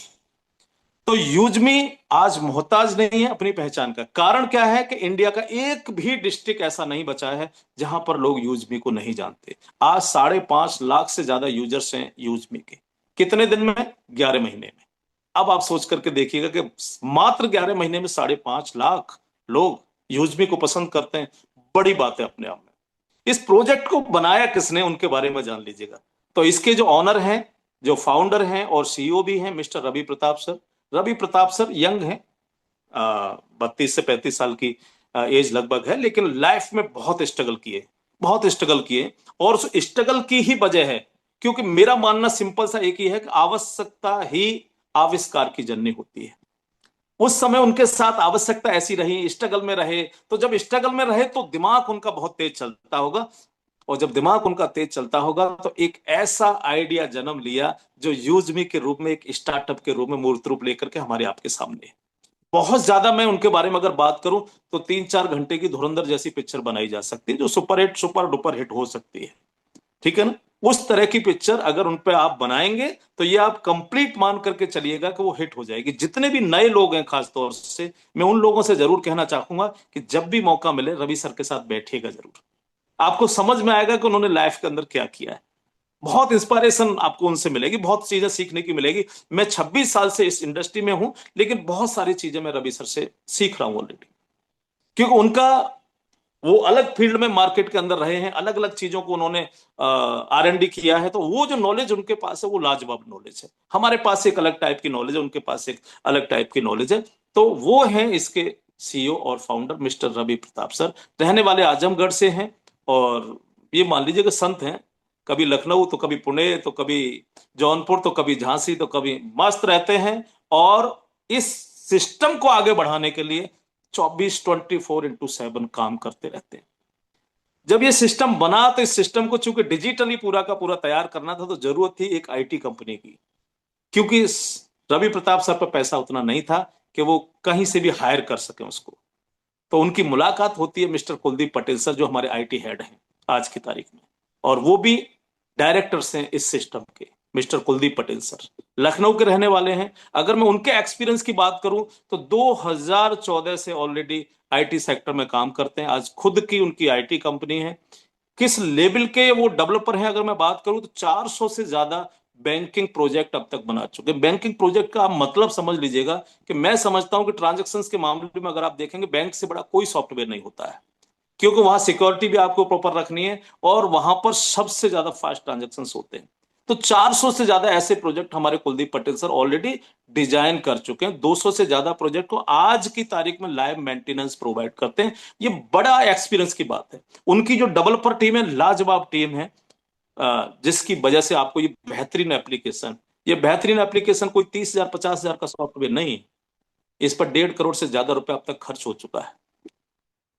तो यूजमी आज मोहताज नहीं है अपनी पहचान का। कारण क्या है कि इंडिया का एक भी डिस्ट्रिक्ट ऐसा नहीं बचा है जहां पर लोग यूजमी को नहीं जानते। आज 5.5 लाख से ज्यादा यूजर्स हैं यूजमी के। कितने दिन में? 11 महीने में। अब आप सोच करके देखिएगा कि मात्र 11 महीने में 5.5 लाख लोग यूजमी को पसंद करते हैं। बड़ी बात है अपने आप में। इस प्रोजेक्ट को बनाया किसने, उनके बारे में जान लीजिएगा। तो इसके जो ऑनर हैं, जो फाउंडर हैं और सीईओ भी हैं, mister Ravi Pratap sir. Ravi Pratap sir young हैं, 32 से 35 साल की एज लगभग है, लेकिन लाइफ में बहुत स्ट्रगल किए, बहुत स्ट्रगल किए। और उस स्ट्रगल की ही वजह है, क्योंकि मेरा मानना सिंपल सा एक ही है कि आवश्यकता ही आविष्कार की जननी होती है। उस समय उनके साथ आवश्यकता ऐसी रही, स्ट्रगल में रहे, तो जब स्ट्रगल में रहे तो दिमाग उनका बहुत तेज चलता होगा, और जब दिमाग उनका तेज चलता होगा तो एक ऐसा आइडिया जन्म लिया जो यूजमी के रूप में, एक स्टार्टअप के रूप में मूर्त रूप लेकर के हमारे आपके सामने है। बहुत ज्यादा मैं उनके बारे में अगर बात करूं तो 3-4 घंटे की धुरंधर जैसी पिक्चर बनाई जा सकती है, जो super hit, super duper hit हो सकती है। ठीक है ना? उस तरह की पिक्चर अगर उन पे आप बनाएंगे तो ये आप कंप्लीट मान करके चलिएगा कि वो हिट हो जाएगी। जितने भी नए लोग हैं, खास तौर से मैं उन लोगों से जरूर कहना चाहूंगा कि जब भी मौका मिले रवि सर के साथ बैठिएगा जरूर। आपको समझ में आएगा कि उन्होंने लाइफ के अंदर क्या किया है। बहुत इंस्पायरेशन आपको उनसे मिलेगी, बहुत चीजें सीखने की मिलेगी। मैं 26 साल से इस इंडस्ट्री में हूं, लेकिन बहुत सारी चीजें मैं रवि सर से सीख रहा हूं ऑलरेडी, क्योंकि उनका वो अलग फील्ड में मार्केट के अंदर रहे हैं, अलग अलग चीजों को उन्होंने R&D किया है, तो वो जो नॉलेज उनके पास है वो लाजवाब नॉलेज है। हमारे पास एक अलग टाइप की नॉलेज है, उनके पास एक अलग टाइप की नॉलेज है। तो वो हैं इसके CEO और founder mister Ravi Pratap sir. रहने वाले आजमगढ़ से हैं, और ये मान लीजिए कि संत हैं। कभी लखनऊ तो कभी पुणे तो कभी जौनपुर तो कभी झांसी तो कभी मस्त रहते हैं, और इस सिस्टम को आगे बढ़ाने के लिए 24/7 काम करते रहते हैं। जब ये सिस्टम बना तो इस सिस्टम को चूंकि डिजिटली पूरा का पूरा तैयार करना था, तो जरूरत थी एक IT कंपनी की, क्योंकि रवि प्रताप सर पर पैसा उतना नहीं था कि वो कहीं से भी हायर कर सके उसको। तो उनकी मुलाकात होती है मिस्टर कुलदीप पटेल सर, जो हमारे IT हेड हैं आज की तारीख में, और वो भी डायरेक्टर्स हैं इस सिस्टम के। मिस्टर कुलदीप पटेल सर लखनऊ के रहने वाले हैं। अगर मैं उनके एक्सपीरियंस की बात करूं तो 2014 से ऑलरेडी IT सेक्टर में काम करते हैं। आज खुद की उनकी IT कंपनी है। किस लेवल के वो डेवलपर हैं अगर मैं बात करूं तो 400 से ज्यादा बैंकिंग प्रोजेक्ट अब तक बना चुके हैं। बैंकिंग प्रोजेक्ट का आप मतलब समझ लीजिएगा कि मैं समझता हूं कि ट्रांजैक्शंस के मामले में अगर आप देखेंगे, बैंक से बड़ा कोई सॉफ्टवेयर नहीं होता है, क्योंकि वहां सिक्योरिटी भी आपको प्रॉपर रखनी है, और वहां पर सबसे ज्यादा फास्ट ट्रांजेक्शन होते हैं। तो 400 से ज्यादा ऐसे प्रोजेक्ट हमारे Kuldeep Patel sir already design कर चुके हैं। 200 से ज्यादा प्रोजेक्ट को आज की तारीख में लाइव मेंटेनेंस प्रोवाइड करते हैं। ये बड़ा एक्सपीरियंस की बात है। उनकी जो डेवलपर टीम है, लाजवाब टीम है, जिसकी वजह से आपको ये बेहतरीन एप्लीकेशन कोई 30,000 50,000 का सॉफ्टवेयर नहीं है। इस पर 1.5 करोड़ से ज्यादा रुपए अब तक खर्च हो चुका है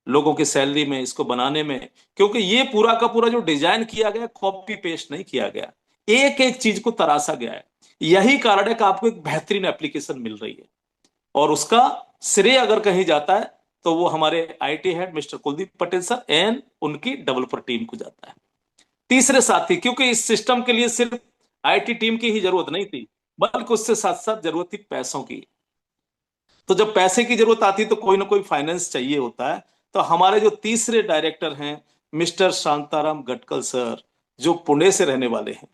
लोगों की सैलरी में, इसको बनाने में, क्योंकि ये पूरा का पूरा जो डिजाइन किया गया, कॉपी पेस्ट नहीं किया गया, एक एक चीज को तराशा गया है। यही कारण है कि आपको एक बेहतरीन एप्लीकेशन मिल रही है, और उसका श्रेय अगर कहीं जाता है तो वो हमारे IT head mister Kuldeep Patel sir and उनकी डेवलपर टीम को जाता है। तीसरे साथी, क्योंकि इस सिस्टम के लिए सिर्फ IT टीम की ही जरूरत नहीं थी, बल्कि उससे साथ साथ जरूरत थी पैसों की। तो जब पैसे की जरूरत आती तो कोई ना कोई फाइनेंस चाहिए होता है। तो हमारे जो तीसरे डायरेक्टर हैं मिस्टर शांताराम गटकल सर, जो पुणे से रहने वाले हैं,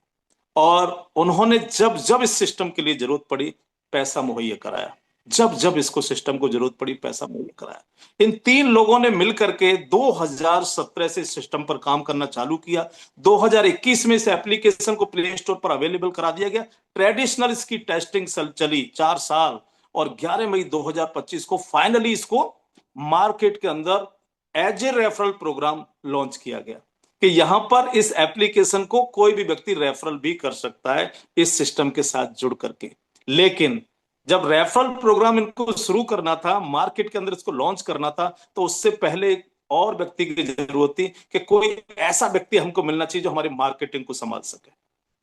और उन्होंने जब जब इस सिस्टम के लिए जरूरत पड़ी पैसा मुहैया कराया। जब जब इसको सिस्टम को जरूरत पड़ी पैसा मुहैया कराया। इन 3 लोगों ने मिलकर के 2017 से सिस्टम पर काम करना चालू किया। 2021 में इस एप्लीकेशन को प्ले स्टोर पर अवेलेबल करा दिया गया। ट्रेडिशनल इसकी टेस्टिंग चली 4 साल, और 11 मई 2025 को फाइनली इसको मार्केट के अंदर as a referral programme launch किया गया, कि यहां पर इस एप्लीकेशन को कोई भी व्यक्ति रेफरल भी कर सकता है इस सिस्टम के साथ जुड़ करके। लेकिन जब रेफरल प्रोग्राम इनको शुरू करना था, मार्केट के अंदर इसको लॉन्च करना था, तो उससे पहले एक और व्यक्ति की जरूरत थी कि कोई ऐसा व्यक्ति हमको मिलना चाहिए जो हमारी मार्केटिंग को संभाल सके,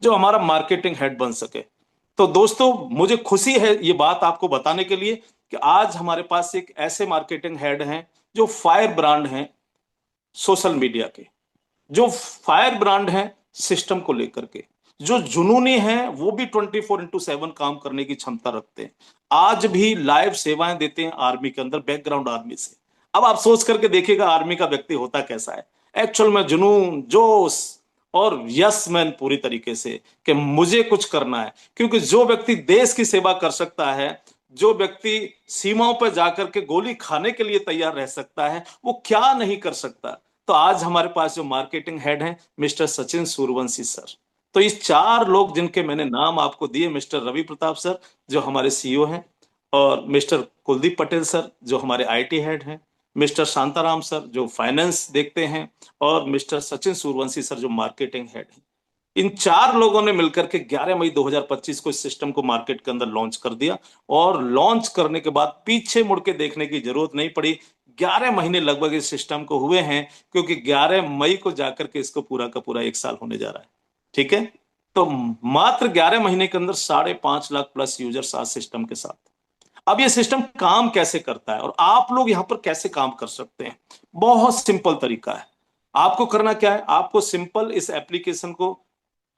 जो हमारा मार्केटिंग हेड बन सके। तो दोस्तों, मुझे खुशी है ये बात आपको बताने के लिए कि आज हमारे पास एक ऐसे मार्केटिंग हेड हैं जो फायर ब्रांड हैं सोशल मीडिया के, जो फायर ब्रांड हैं सिस्टम को लेकर के, जो जुनूनी हैं, वो भी 24/7 काम करने की क्षमता रखते हैं। आज भी लाइव सेवाएं देते हैं आर्मी के अंदर, बैकग्राउंड आर्मी से। अब आप सोच करके देखिएगा आर्मी का व्यक्ति होता कैसा है। एक्चुअल में जुनून, जोश और यस मैन पूरी तरीके से, कि मुझे कुछ करना है। क्योंकि जो व्यक्ति देश की सेवा कर सकता है, जो व्यक्ति सीमाओं पर जाकर के गोली खाने के लिए तैयार रह सकता है, वो क्या नहीं कर सकता। तो आज हमारे पास जो मार्केटिंग हेड हैं मिस्टर सचिन सूर्यवंशी सर। तो इस 4 लोग जिनके मैंने नाम आपको दिए, मिस्टर रवि प्रताप सर जो हमारे CEO हैं, और मिस्टर कुलदीप पटेल सर जो हमारे IT हेड हैं, मिस्टर शांताराम सर जो फाइनेंस देखते हैं, और मिस्टर सचिन सूर्यवंशी सर जो मार्केटिंग हेड हैं। इन 4 लोगों ने मिलकर के 11 मई 2025 को इस सिस्टम को मार्केट के अंदर लॉन्च कर दिया, और लॉन्च करने के बाद पीछे मुड़ के देखने की जरूरत नहीं पड़ी। 11 महीने लगभग इस सिस्टम को हुए हैं, क्योंकि 11 मई को जाकर के इसको पूरा का पूरा 1 साल होने जा रहा है। ठीक है, तो मात्र 11 महीने के अंदर 5.5 लाख प्लस यूजर्स आज सिस्टम के साथ। अब ये सिस्टम काम कैसे करता है और आप लोग यहां पर कैसे काम कर सकते हैं? बहुत सिंपल तरीका है। आपको करना क्या है, आपको सिंपल इस एप्लीकेशन को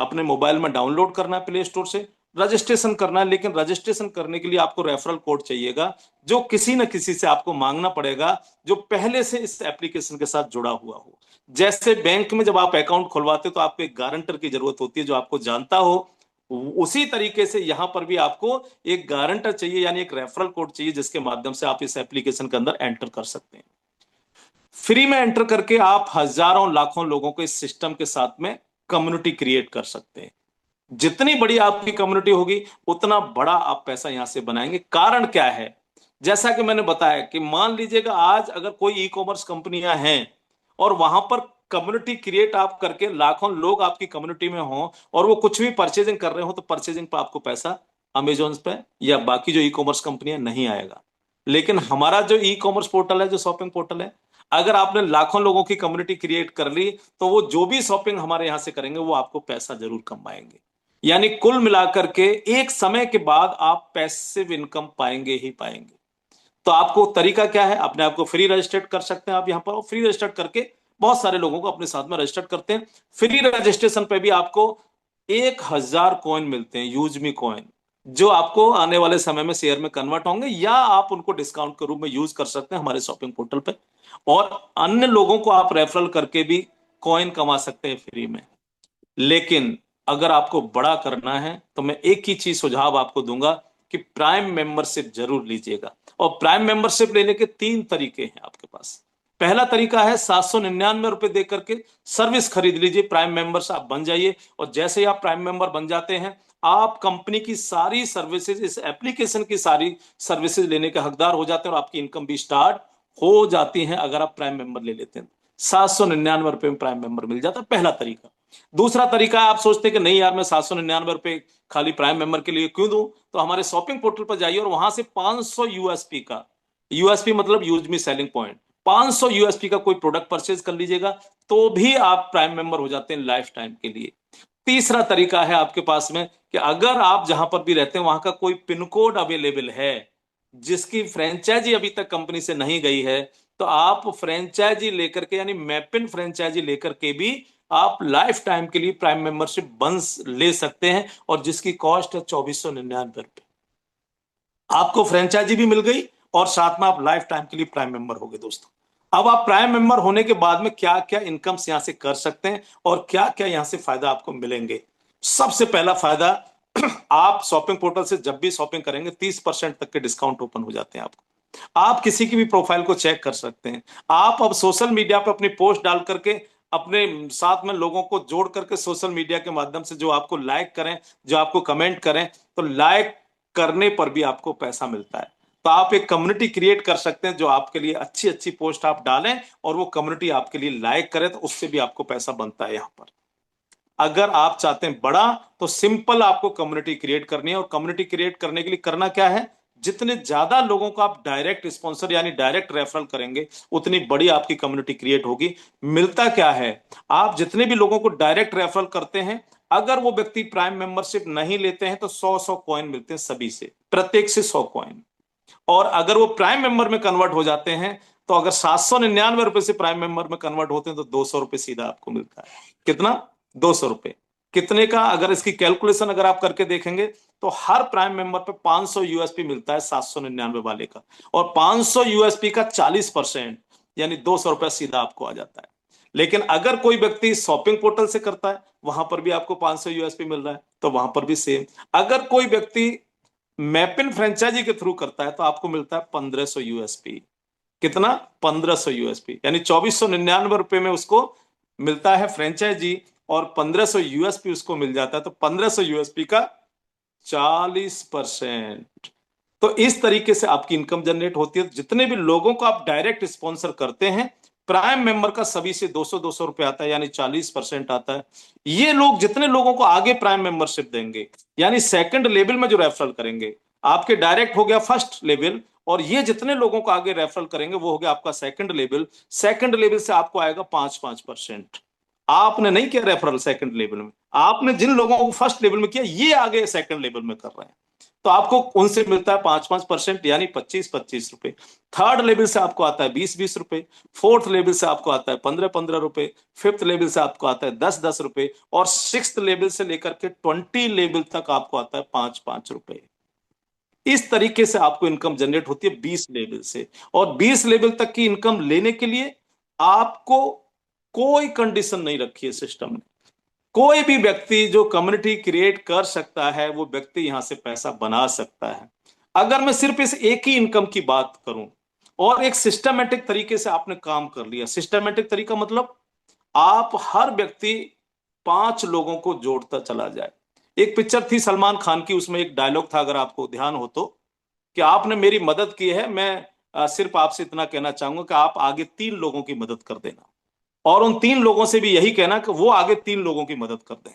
अपने मोबाइल में डाउनलोड करना है प्ले स्टोर से, रजिस्ट्रेशन करना है। लेकिन रजिस्ट्रेशन करने के लिए आपको रेफरल कोड चाहिएगा, जो किसी न किसी से आपको मांगना पड़ेगा जो पहले से इस एप्लीकेशन के साथ जुड़ा हुआ हो। जैसे बैंक में जब आप अकाउंट खुलवाते हो तो आपको एक गारंटर की जरूरत होती है जो आपको जानता हो, उसी तरीके से यहां पर भी आपको एक गारंटर चाहिए, यानी एक रेफरल कोड चाहिए जिसके माध्यम से आप इस एप्लीकेशन के अंदर एंटर कर सकते हैं। फ्री में एंटर करके आप हजारों लाखों लोगों को इस सिस्टम के साथ में कम्युनिटी क्रिएट कर सकते हैं। जितनी बड़ी आपकी कम्युनिटी होगी उतना बड़ा आप पैसा यहां से बनाएंगे। कारण क्या है, जैसा कि मैंने बताया कि मान लीजिएगा आज अगर कोई ई कॉमर्स कंपनियां हैं और वहां पर कम्युनिटी क्रिएट आप करके लाखों लोग आपकी कम्युनिटी में हों और वो कुछ भी परचेजिंग कर रहे हो, तो परचेजिंग पर आपको पैसा अमेजोन पे या बाकी जो ई कॉमर्स कंपनियां नहीं आएगा। लेकिन हमारा जो ई कॉमर्स पोर्टल है, जो शॉपिंग पोर्टल है, अगर आपने लाखों लोगों की कम्युनिटी क्रिएट कर ली तो वो जो भी शॉपिंग हमारे यहां से करेंगे वो आपको पैसा जरूर कमाएंगे। यानी कुल मिलाकर के एक समय के बाद आप पैसिव इनकम पाएंगे ही पाएंगे। तो आपको तरीका क्या है, अपने आप को फ्री रजिस्टर्ड कर सकते हैं आप यहां पर। फ्री रजिस्टर्ड करके बहुत सारे लोगों को अपने साथ में रजिस्टर्ड करते हैं। फ्री रजिस्ट्रेशन पे भी आपको 1,000 कॉइन मिलते हैं, यूज मी कॉइन, जो आपको आने वाले समय में शेयर में कन्वर्ट होंगे या आप उनको डिस्काउंट के रूप में यूज कर सकते हैं हमारे शॉपिंग पोर्टल पे। और अन्य लोगों को आप रेफरल करके भी कॉइन कमा सकते हैं फ्री में। लेकिन अगर आपको बड़ा करना है तो मैं एक ही चीज सुझाव आपको दूंगा कि प्राइम मेंबरशिप जरूर लीजिएगा। और प्राइम मेंबरशिप लेने के 3 तरीके हैं आपके पास। पहला तरीका है 799 रुपए देकर के सर्विस खरीद लीजिए, प्राइम मेंबर्स आप बन जाइए। और जैसे ही आप प्राइम मेंबर बन जाते हैं आप कंपनी की सारी सर्विसेज, इस एप्लीकेशन की सारी सर्विसेज लेने के हकदार हो जाते हैं और आपकी इनकम भी स्टार्ट हो जाती है। अगर आप प्राइम मेंबर ले लेते हैं 799 रुपए में प्राइम मेंबर मिल जाता है, पहला तरीका। दूसरा तरीका, आप सोचते हैं कि नहीं यार मैं 799 रुपए खाली प्राइम मेंबर के लिए क्यों दूं, तो हमारे शॉपिंग पोर्टल पर जाइए और वहां से 500 यूएसपी का, यूएसपी मतलब use me selling point, 500 USP का कोई प्रोडक्ट परचेज कर लीजिएगा तो भी आप प्राइम मेंबर हो जाते हैं लाइफ टाइम के लिए। तीसरा तरीका है आपके पास में कि अगर आप जहां पर भी रहते हैं वहां का कोई पिन कोड अवेलेबल है जिसकी फ्रेंचाइजी अभी तक कंपनी से नहीं गई है, तो आप फ्रेंचाइजी लेकर के, यानी मैपिन फ्रेंचाइजी लेकर के भी आप लाइफ टाइम के लिए प्राइम मेंबरशिप बन ले सकते हैं। और जिसकी कॉस्ट है 2499 रुपए। आपको फ्रेंचाइजी भी मिल गई और साथ में आप लाइफ टाइम के लिए प्राइम मेंबर हो गए। दोस्तों, अब आप प्राइम मेंबर होने के बाद में क्या क्या इनकम्स यहां से कर सकते हैं और क्या क्या यहां से फायदा आपको मिलेंगे। सबसे पहला फायदा, आप शॉपिंग पोर्टल से जब भी शॉपिंग करेंगे 30% तक के डिस्काउंट ओपन हो जाते हैं आपको। आप किसी की भी प्रोफाइल को चेक कर सकते हैं। आप अब सोशल मीडिया पर अपनी पोस्ट डाल करके अपने साथ में लोगों को जोड़ करके सोशल मीडिया के माध्यम से जो आपको लाइक करें, जो आपको कमेंट करें, तो लाइक करने पर भी आपको पैसा मिलता है। तो आप एक कम्युनिटी क्रिएट कर सकते हैं जो आपके लिए अच्छी अच्छी पोस्ट आप डालें और वो कम्युनिटी आपके लिए लाइक करे, तो उससे भी आपको पैसा बनता है यहां पर। अगर आप चाहते हैं बड़ा तो सिंपल आपको कम्युनिटी क्रिएट करनी है। और कम्युनिटी क्रिएट करने के लिए करना क्या है, जितने ज्यादा लोगों को आप डायरेक्ट स्पॉन्सर यानी डायरेक्ट रेफरल करेंगे उतनी बड़ी आपकी कम्युनिटी क्रिएट होगी। मिलता क्या है, आप जितने भी लोगों को डायरेक्ट रेफरल करते हैं, अगर वो व्यक्ति प्राइम मेंबरशिप नहीं लेते हैं तो 100 कॉइन मिलते हैं सभी से, प्रत्येक से 100 कॉइन। और अगर वो प्राइम मेंबर में कन्वर्ट हो जाते हैं तो अगर 799 रुपए से प्राइम मेंबर में कन्वर्ट होते हैं तो 200 रुपए सीधा आपको मिलता है। कितना? 200 रुपए। कितने का, अगर इसकी कैलकुलेशन अगर आप करके देखेंगे तो हर प्राइम मेंबर पे 500 यूएसपी मिलता है 799 वाले का। और 500 यूएसपी का 40% यानी 200 रुपया सीधा आपको आ जाता है। लेकिन अगर कोई व्यक्ति शॉपिंग पोर्टल से करता है वहां पर भी आपको 500 यूएसपी मिल रहा है, तो वहां पर भी सेम। अगर कोई व्यक्ति मैपिन फ्रेंचाइजी के थ्रू करता है तो आपको मिलता है 1500 यूएसपी। कितना? 1500 यूएसपी, यानी 2499 रुपए में उसको मिलता है फ्रेंचाइजी और 1500 यूएसपी उसको मिल जाता है। तो 1500 यूएसपी का 40%। तो इस तरीके से आपकी इनकम जनरेट होती है। जितने भी लोगों को आप डायरेक्ट स्पॉन्सर करते हैं, प्राइम मेंबर का सभी से 200-200 रुपए आता है, यानी 40% आता है। ये लोग जितने लोगों को आगे प्राइम मेंबरशिप देंगे, यानी सेकंड लेवल में जो रेफरल करेंगे, आपके डायरेक्ट हो गया फर्स्ट लेवल, और ये जितने लोगों को आगे रेफरल करेंगे वो हो गया आपका सेकंड लेवल। सेकंड लेवल से आपको आएगा 5-5%। आपने नहीं किया रेफरल सेकंड लेवल में, आपने जिन लोगों को फर्स्ट लेवल में किया ये आगे सेकंड लेवल में कर रहे हैं, तो आपको उनसे मिलता है 5-5%, यानी 25-25 रुपए। थर्ड लेवल से आपको आता है 20-20 रुपए, फोर्थ लेवल से आपको आता है 15-15 रुपए, फिफ्थ लेवल से आपको आता है 10-10 रुपए, और सिक्स्थ लेवल से लेकर के 20 लेवल तक आपको आता है 5-5 रुपए। इस तरीके से आपको इनकम जनरेट होती है 20 लेवल से। और 20 लेवल तक की इनकम लेने के लिए आपको कोई कंडीशन नहीं रखी है सिस्टम ने। कोई भी व्यक्ति जो कम्युनिटी क्रिएट कर सकता है वो व्यक्ति यहां से पैसा बना सकता है। अगर मैं सिर्फ इस एक ही इनकम की बात करूं और एक सिस्टमेटिक तरीके से आपने काम कर लिया, सिस्टमेटिक तरीका मतलब आप हर व्यक्ति 5 लोगों को जोड़ता चला जाए। एक पिक्चर थी सलमान खान की, उसमें एक डायलॉग था, अगर आपको ध्यान हो तो, कि आपने मेरी मदद की है, मैं सिर्फ आपसे इतना कहना चाहूंगा कि आप आगे 3 लोगों की मदद कर देना, और उन 3 लोगों से भी यही कहना कि वो आगे 3 लोगों की मदद कर दें।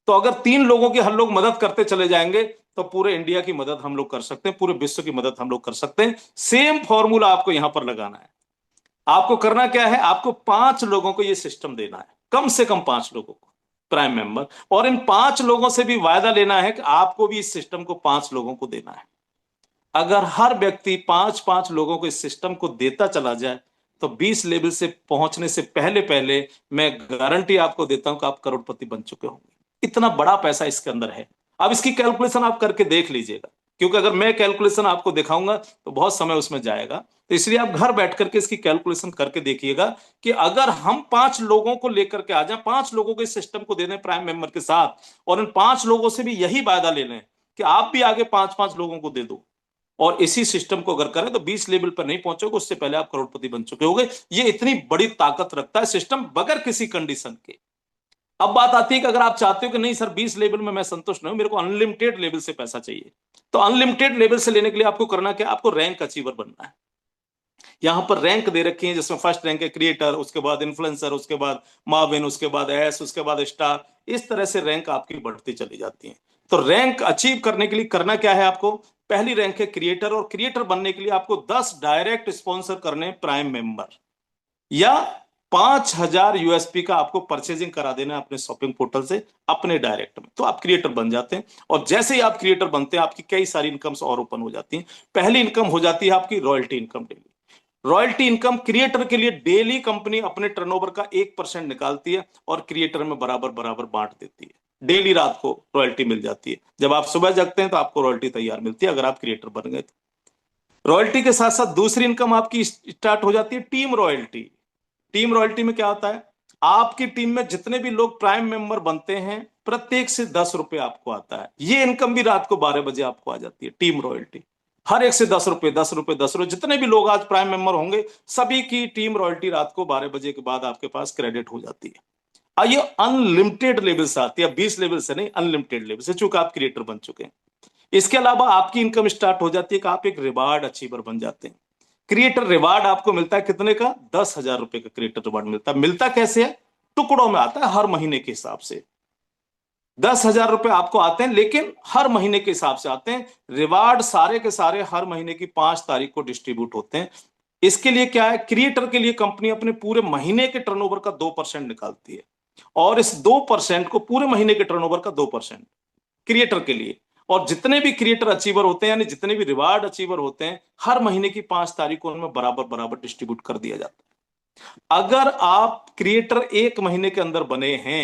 तो अगर 3 लोगों की हर लोग मदद करते चले जाएंगे तो पूरे इंडिया की मदद हम लोग कर सकते हैं, पूरे विश्व की मदद हम लोग कर सकते हैं। सेम फॉर्मूला आपको यहां पर लगाना है। आपको करना क्या है, आपको 5 लोगों को यह सिस्टम देना है, कम से कम 5 लोगों को प्राइम मेंबर, और इन 5 लोगों से भी वायदा लेना है कि आपको भी इस सिस्टम को 5 लोगों को देना है। अगर हर व्यक्ति 5-5 लोगों को इस सिस्टम को देता चला जाए तो 20 लेवल से पहुंचने से पहले पहले मैं गारंटी आपको देता हूं कि आप करोड़पति बन चुके होंगे। इतना बड़ा पैसा इसके अंदर है। अब इसकी कैलकुलेशन आप करके देख लीजिएगा, क्योंकि अगर मैं कैलकुलेशन आपको दिखाऊंगा तो बहुत समय उसमें जाएगा, तो इसलिए आप घर बैठ करके इसकी कैलकुलेशन करके देखिएगा कि अगर हम 5 लोगों को लेकर के आ जाए, 5 लोगों को इस सिस्टम को दे दें प्राइम मेंबर के साथ, और इन 5 लोगों से भी यही वायदा ले लें कि आप भी आगे 5-5 लोगों को दे दो, और इसी सिस्टम को अगर करें तो 20 लेवल पर नहीं पहुंचोगे, उससे पहले आप करोड़पति बन चुके होंगे। ये इतनी बड़ी ताकत रखता है सिस्टम बगैर किसी कंडीशन के। अब बात आती है कि अगर आप चाहते हो कि नहीं सर 20 लेवल में मैं संतुष्ट नहीं हूं, मेरे को अनलिमिटेड लेवल से पैसा चाहिए, तो अनलिमिटेड लेवल से लेने के लिए आपको करना क्या, आपको रैंक अचीवर बनना है। यहां पर रैंक दे रखी है, जिसमें फर्स्ट रैंक है क्रिएटर, उसके बाद इन्फ्लुएंसर, उसके बाद माविन, उसके बाद एस, उसके बाद स्टार, इस तरह से रैंक आपकी बढ़ती चली जाती है। तो रैंक अचीव करने के लिए करना क्या है, आपको पहली रैंक है क्रिएटर, और क्रिएटर बनने के लिए आपको 10 डायरेक्ट स्पॉन्सर करने प्राइम मेंबर, या 5,000 यूएसपी का आपको परचेजिंग करा देना अपने शॉपिंग पोर्टल से अपने डायरेक्ट में, तो आप क्रिएटर बन जाते हैं। और जैसे ही आप क्रिएटर बनते हैं आपकी कई सारी इनकम्स और ओपन हो जाती हैं। पहली इनकम हो जाती है आपकी royalty income daily. Royalty income creator के लिए डेली कंपनी अपने टर्नओवर का 1% निकालती है और क्रिएटर में बराबर बराबर बांट देती है। डेली रात को रॉयल्टी मिल जाती है, जब आप सुबह जगते हैं तो आपको रॉयल्टी तैयार मिलती है अगर आप क्रिएटर बन गए तो। रॉयल्टी के साथ साथ दूसरी इनकम आपकी स्टार्ट हो जाती है टीम रॉयल्टी। टीम रॉयल्टी में क्या होता है, आपकी टीम में जितने भी लोग प्राइम मेंबर बनते हैं प्रत्येक से 10 रुपए आपको आता है। ये इनकम भी रात को 12 बजे आपको आ जाती है, टीम रॉयल्टी। हर एक से 10 रुपए 10 रुपए 10 रुपए, जितने भी लोग आज प्राइम मेंबर होंगे सभी की टीम रॉयल्टी रात को 12 बजे के बाद आपके पास क्रेडिट हो जाती है। ये अनलिमिटेड लेवल से आती है, 20 लेवल से नहीं, अनलिमिटेड लेवल से, चूंकि आप क्रिएटर बन चुके हैं। इसके अलावा आपकी इनकम स्टार्ट हो जाती है कि आप एक रिवार्ड अचीवर बन जाते हैं। क्रिएटर रिवार्ड आपको मिलता है कितने का, 10,000 रुपए का क्रिएटर रिवार्ड मिलता है। मिलता कैसे है, टुकड़ों में आता है, हर महीने के हिसाब से 10,000 रुपए आपको आते हैं, लेकिन हर महीने के हिसाब से आते हैं। रिवार्ड सारे के सारे हर महीने की 5 तारीख को डिस्ट्रीब्यूट होते हैं। इसके लिए क्या है, क्रिएटर के लिए कंपनी अपने पूरे महीने के टर्नओवर का 2% निकालती है, और इस 2% को पूरे महीने के टर्नओवर का 2% क्रिएटर के लिए, और जितने भी क्रिएटर अचीवर होते हैं यानी जितने भी रिवार्ड अचीवर होते हैं हर महीने की 5 तारीख को उनमें बराबर बराबर डिस्ट्रीब्यूट कर दिया जाता है। अगर आप क्रिएटर 1 महीने के अंदर बने हैं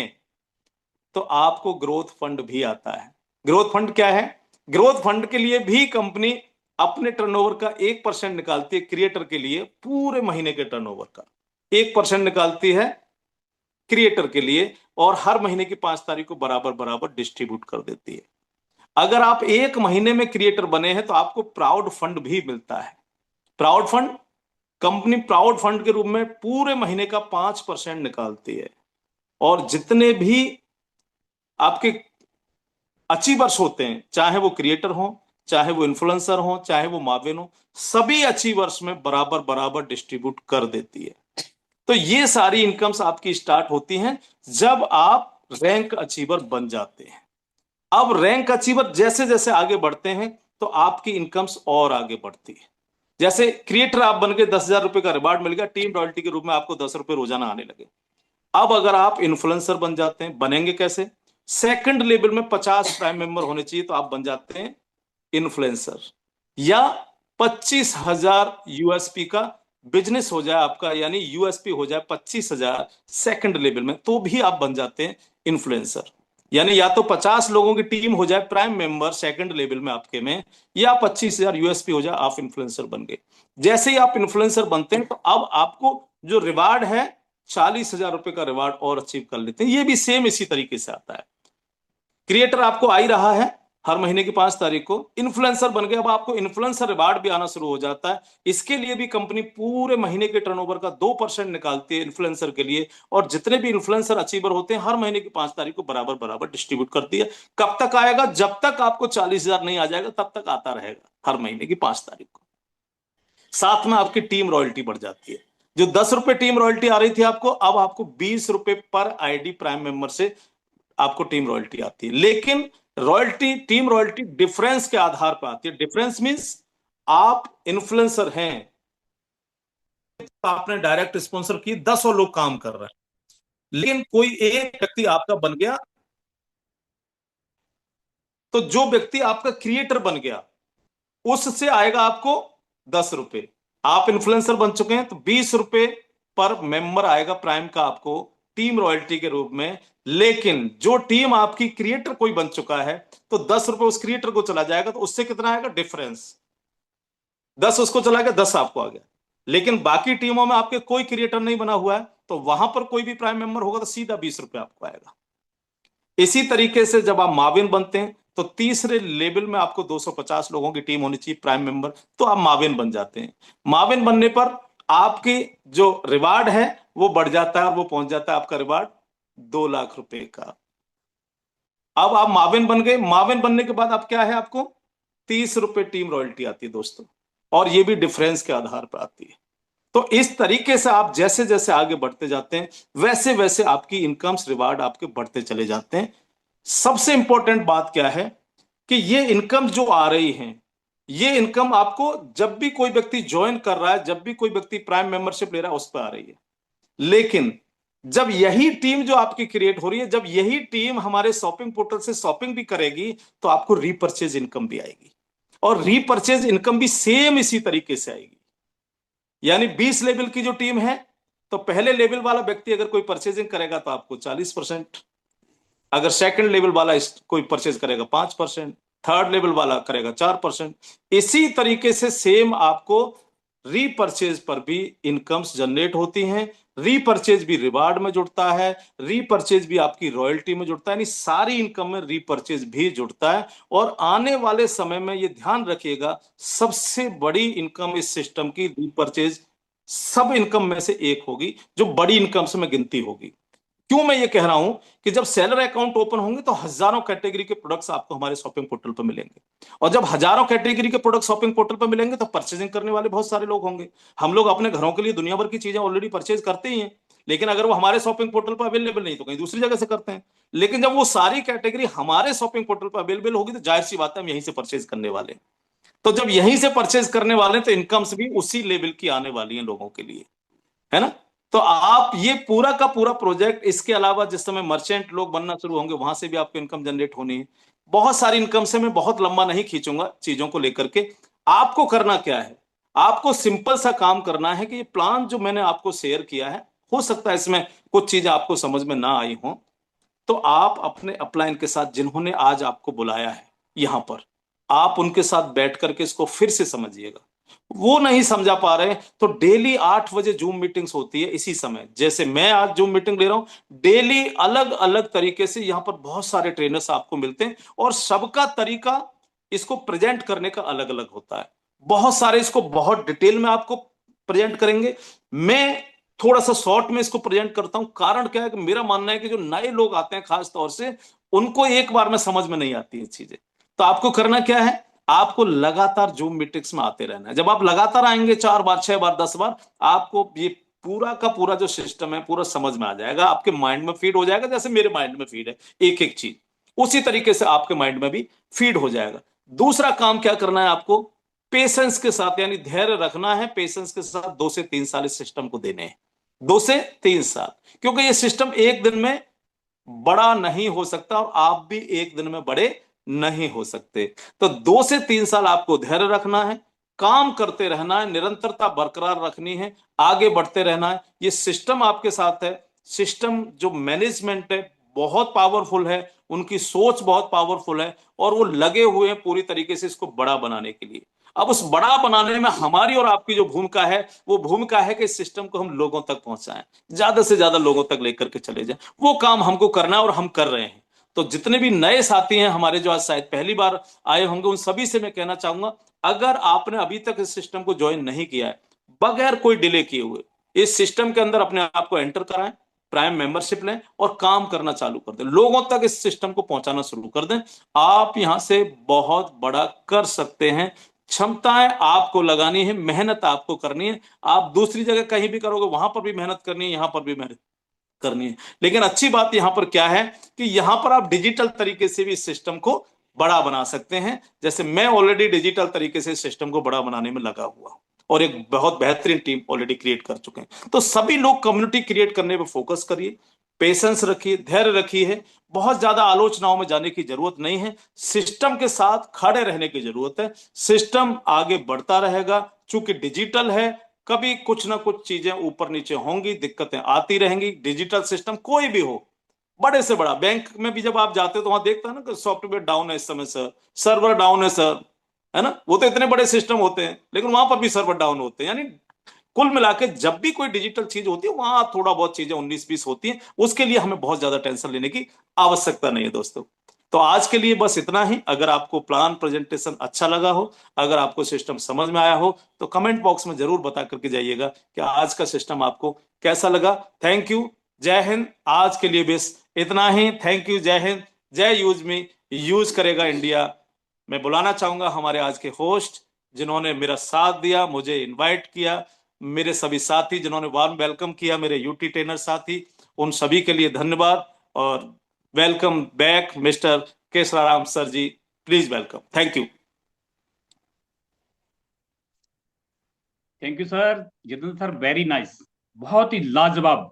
तो आपको ग्रोथ फंड भी आता है। ग्रोथ फंड क्या है, ग्रोथ फंड के लिए भी कंपनी अपने टर्नओवर का 1% निकालती है क्रिएटर के लिए, पूरे महीने के टर्नओवर का 1% निकालती है क्रिएटर के लिए, और हर महीने की 5 तारीख को बराबर बराबर डिस्ट्रीब्यूट कर देती है। अगर आप 1 महीने में क्रिएटर बने हैं तो आपको प्राउड फंड भी मिलता है। Proud fund company proud fund के रूप में पूरे महीने का 5% निकालती है, और जितने भी आपके अचीवर्स होते हैं, चाहे वो क्रिएटर हो, चाहे वो इन्फ्लुएंसर हो, चाहे वो माविन हो, सभी अचीवर्स में बराबर बराबर डिस्ट्रीब्यूट कर देती है। तो ये सारी इनकम्स आपकी स्टार्ट होती हैं जब आप रैंक अचीवर बन जाते हैं। अब रैंक अचीवर जैसे जैसे आगे बढ़ते हैं तो आपकी इनकम्स और आगे बढ़ती है। जैसे क्रिएटर आप बन के 10,000 रुपए का रिवार्ड मिल गया, टीम रॉयल्टी के रूप में आपको 10 रुपए रोजाना आने लगे। अब अगर आप इन्फ्लुएंसर बन जाते हैं, बनेंगे कैसे? सेकंड लेवल में 50 प्राइम मेंबर होने चाहिए, तो आप बन जाते हैं इन्फ्लुएंसर। या 25,000 यूएसपी का बिजनेस हो जाए आपका, यानी यूएसपी हो जाए 25,000 सेकंड लेवल में, तो भी आप बन जाते हैं इन्फ्लुएंसर। यानी या तो 50 लोगों की टीम हो जाए प्राइम मेंबर सेकंड लेवल में आपके में, या 25,000 यूएसपी हो जाए, आप इन्फ्लुएंसर बन गए। जैसे ही आप इन्फ्लुएंसर बनते हैं, तो अब आपको जो रिवार्ड है 40,000 रुपए का रिवार्ड और अचीव कर लेते हैं। ये भी सेम इसी तरीके से आता है। क्रिएटर आपको आ ही रहा है हर महीने की 5 तारीख को, इन्फ्लुएंसर बन गए, अब आपको इन्फ्लुएंसर रिवार्ड भी आना शुरू हो जाता है। इसके लिए भी कंपनी पूरे महीने के टर्नओवर का 2% निकालती है इन्फ्लुएंसर के लिए, और जितने भी इन्फ्लुएंसर अचीवर होते हैं हर महीने की 5 तारीख को बराबर बराबर डिस्ट्रीब्यूट करती है। कब तक आएगा? जब तक आपको 40,000 नहीं आ जाएगा, तब तक आता रहेगा हर महीने की 5 तारीख को। साथ में आपकी टीम रॉयल्टी बढ़ जाती है। जो 10 रुपए टीम रॉयल्टी आ रही थी आपको, अब आपको 20 रुपए पर आईडी प्राइम मेंबर से आपको टीम रॉयल्टी आती है। लेकिन रॉयल्टी, टीम रॉयल्टी डिफरेंस के आधार पर आती है। डिफरेंस मींस आप इन्फ्लुएंसर हैं, आपने डायरेक्ट स्पॉन्सर की, 10 और लोग काम कर रहे हैं, लेकिन कोई एक व्यक्ति आपका बन गया, तो जो व्यक्ति आपका क्रिएटर बन गया उससे आएगा आपको 10 रुपए। आप इन्फ्लुएंसर बन चुके हैं, तो 20 रुपए पर मेंबर आएगा प्राइम का आपको टीम रॉयल्टी के रूप में। लेकिन जो टीम आपकी क्रिएटर कोई बन चुका है, तो 10 रुपए उस क्रिएटर को चला जाएगा, तो उससे कितना आएगा? डिफरेंस 10 उसको चला गया, 10 आपको आ गया। लेकिन बाकी टीमों में आपके कोई क्रिएटर नहीं बना हुआ है, तो वहां पर कोई भी प्राइम मेंबर होगा तो सीधा 20 रुपए आपको आएगा। इसी तरीके से जब आप माविन बनते हैं, तो तीसरे लेवल में आपको 250 लोगों की टीम होनी चाहिए प्राइम मेंबर, तो आप माविन बन जाते हैं। माविन बनने पर आपकी जो रिवार्ड है वो बढ़ जाता है, और वो पहुंच जाता है आपका रिवार्ड 2 लाख रुपए का। अब आप माविन बन गए। माविन बनने के बाद अब क्या है? आपको 30 रुपए टीम रॉयल्टी आती है दोस्तों, और ये भी डिफरेंस के आधार पर आती है। तो इस तरीके से आप जैसे जैसे आगे बढ़ते जाते हैं, वैसे वैसे आपकी इनकम्स, रिवार्ड आपके बढ़ते चले जाते हैं। सबसे इंपॉर्टेंट बात क्या है कि ये इनकम जो आ रही है, ये इनकम आपको जब भी कोई व्यक्ति ज्वाइन कर रहा है, जब भी कोई व्यक्ति प्राइम मेंबरशिप ले रहा है, उस पर आ रही है। लेकिन जब यही टीम जो आपकी क्रिएट हो रही है, जब यही टीम हमारे शॉपिंग पोर्टल से शॉपिंग भी करेगी, तो आपको रीपर्चेज इनकम भी आएगी, और रीपर्चेज इनकम भी सेम इसी तरीके से आएगी। यानी 20 लेवल की जो टीम है, तो पहले लेवल वाला व्यक्ति अगर कोई परचेजिंग करेगा तो आपको 40%, अगर सेकंड लेवल वाला कोई परचेज करेगा 5%, थर्ड लेवल वाला करेगा 4%। इसी तरीके से सेम आपको रीपर्चेज पर भी इनकम्स जनरेट होती हैं, रीपर्चेज भी रिवार्ड में जुड़ता है, रीपर्चेज भी आपकी रॉयल्टी में जुड़ता है, यानी सारी इनकम में रीपर्चेज भी जुड़ता है। और आने वाले समय में ये ध्यान रखिएगा, सबसे बड़ी इनकम इस सिस्टम की रीपर्चेज सब इनकम में से एक होगी, जो बड़ी इनकम से में गिनती होगी। क्यों मैं ये कह रहा हूं कि जब सेलर अकाउंट ओपन होंगे, तो हजारों कैटेगरी के प्रोडक्ट्स आपको हमारे शॉपिंग पोर्टल पर मिलेंगे, और जब हजारों कैटेगरी के प्रोडक्ट शॉपिंग पोर्टल पर मिलेंगे, तो परचेजिंग करने वाले बहुत सारे लोग होंगे। हम लोग अपने घरों के लिए दुनिया भर की चीजें ऑलरेडी परचेज करते ही हैं, लेकिन अगर वो हमारे शॉपिंग पोर्टल पर अवेलेबल नहीं, तो कहीं दूसरी जगह से करते हैं। लेकिन जब वो सारी कैटेगरी हमारे शॉपिंग पोर्टल पर अवेलेबल होगी, तो जाहिर सी बात है हम यहीं से परचेज करने वाले हैं। तो जब यहीं से परचेज करने वाले हैं, तो इनकम्स भी उसी लेवल की आने वाली है लोगों के लिए, है ना। तो आप ये पूरा का पूरा प्रोजेक्ट, इसके अलावा जिस समय मर्चेंट लोग बनना शुरू होंगे, वहां से भी आपको इनकम जनरेट होनी है। बहुत सारी इनकम से मैं बहुत लंबा नहीं खींचूंगा चीजों को लेकर के। आपको करना क्या है? आपको सिंपल सा काम करना है कि ये प्लान जो मैंने आपको शेयर किया है, हो सकता है इसमें कुछ चीजें आपको समझ में ना आई हो, तो आप अपने अपलाइन के साथ, जिन्होंने आज आपको बुलाया है यहां पर, आप उनके साथ बैठ करके इसको फिर से समझिएगा। वो नहीं समझा पा रहे, तो डेली 8 बजे जूम मीटिंग्स होती है इसी समय, जैसे मैं आज जूम मीटिंग ले रहा हूं। डेली अलग अलग तरीके से यहां पर बहुत सारे ट्रेनर्स आपको मिलते हैं, और सबका तरीका इसको प्रेजेंट करने का अलग अलग होता है। बहुत सारे इसको बहुत डिटेल में आपको प्रेजेंट करेंगे, मैं थोड़ा सा शॉर्ट में इसको प्रेजेंट करता हूं। कारण क्या है कि मेरा मानना है कि जो नए लोग आते हैं खास तौर से, उनको एक बार में समझ में नहीं आती है चीजें। तो आपको करना क्या है? आपको लगातार जूम मीटिंग्स में आते रहना है। जब आप लगातार आएंगे, 4 बार, 6 बार, 10 बार, आपको ये पूरा का पूरा जो सिस्टम है पूरा समझ में आ जाएगा, आपके माइंड में फीड हो जाएगा। जैसे मेरे माइंड में फीड है एक एक चीज, उसी तरीके से आपके माइंड में भी फीड हो जाएगा। दूसरा काम क्या करना है आपको, पेशेंस के साथ, यानी धैर्य रखना है, पेशेंस के साथ 2 से 3 साल इस सिस्टम को देने हैं, 2 से 3 साल, क्योंकि ये सिस्टम एक दिन में बड़ा नहीं हो सकता और आप भी एक दिन में बड़े नहीं हो सकते। तो 2 से 3 साल आपको धैर्य रखना है, काम करते रहना है, निरंतरता बरकरार रखनी है, आगे बढ़ते रहना है। ये सिस्टम आपके साथ है। सिस्टम जो मैनेजमेंट है बहुत पावरफुल है, उनकी सोच बहुत पावरफुल है और वो लगे हुए हैं पूरी तरीके से इसको बड़ा बनाने के लिए। अब उस बड़ा बनाने में हमारी और आपकी जो भूमिका है, वो भूमिका है कि इस सिस्टम को हम लोगों तक पहुंचाएं, ज्यादा से ज्यादा लोगों तक लेकर के चले जाएं। वो काम हमको करना है और हम कर रहे हैं। तो जितने भी नए साथी हैं हमारे, जो आज शायद पहली बार आए होंगे, उन सभी से मैं कहना चाहूंगा, अगर आपने अभी तक इस सिस्टम को ज्वाइन नहीं किया है, बगैर कोई डिले किए हुए इस सिस्टम के अंदर अपने आप को एंटर कराएं, प्राइम मेंबरशिप लें और काम करना चालू कर दें, लोगों तक इस सिस्टम को पहुंचाना शुरू कर दें। आप यहां से बहुत बड़ा कर सकते हैं। क्षमताएं आपको लगानी है, मेहनत आपको करनी है। आप दूसरी जगह कहीं भी करोगे, वहां पर भी मेहनत करनी है, यहां पर भी मेहनत करनी है। लेकिन अच्छी बात यहां पर क्या है कि यहां पर आप डिजिटल तरीके से भी इस सिस्टम को बड़ा बना सकते हैं। जैसे मैं ऑलरेडी डिजिटल तरीके से इस सिस्टम को बड़ा बनाने में लगा हुआ हूं और एक बहुत बेहतरीन टीम ऑलरेडी क्रिएट कर चुके हैं। तो सभी लोग कम्युनिटी क्रिएट करने पर फोकस करिए, पेशेंस रखिए, धैर्य रखिए। बहुत ज्यादा आलोचनाओं में जाने की जरूरत नहीं है, सिस्टम के साथ खड़े रहने की जरूरत है। सिस्टम आगे बढ़ता रहेगा, चूंकि डिजिटल है, कभी कुछ ना कुछ चीजें ऊपर नीचे होंगी, दिक्कतें आती रहेंगी। डिजिटल सिस्टम कोई भी हो, बड़े से बड़ा, बैंक में भी जब आप जाते हो तो वहां देखता है ना कि सॉफ्टवेयर डाउन है इस समय सर, सर्वर डाउन है सर, है ना। वो तो इतने बड़े सिस्टम होते हैं, लेकिन वहां पर भी सर्वर डाउन होते हैं। यानी कुल मिला के जब भी कोई डिजिटल चीज होती है, वहां थोड़ा बहुत चीजें 19-20 होती हैं, उसके लिए हमें बहुत ज्यादा टेंशन लेने की आवश्यकता नहीं है दोस्तों। तो आज के लिए बस इतना ही। अगर आपको प्लान प्रेजेंटेशन अच्छा लगा हो, अगर आपको सिस्टम समझ में आया हो, तो कमेंट बॉक्स में जरूर बता करके जाइएगा कि आज का सिस्टम आपको कैसा लगा। थैंक यू, जय हिंद। आज के लिए बस इतना ही। थैंक यू, जय हिंद, जय यूज मी, यूज करेगा इंडिया। मैं बुलाना चाहूंगा हमारे आज के होस्ट, जिन्होंने मेरा साथ दिया, मुझे इनवाइट किया, मेरे सभी साथी जिन्होंने वार्म वेलकम किया, मेरे यूटी ट्रेनर साथी, उन सभी के लिए धन्यवाद। और welcome back mister Kesharam sir ji, please welcome. Thank you. Thank you sir, Jitendra sir, very nice, बहुत ही लाजवाब।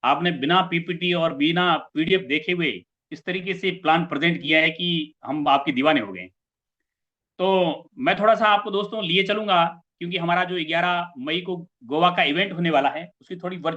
आपने बिना पीपीटी और बिना पीडीएफ देखे हुए इस तरीके से प्लान प्रेजेंट किया है कि हम आपके दीवाने हो गए। तो मैं थोड़ा सा आपको दोस्तों लिए चलूंगा, क्योंकि हमारा जो 11 मई को गोवा का इवेंट होने वाला है, उसकी थोड़ी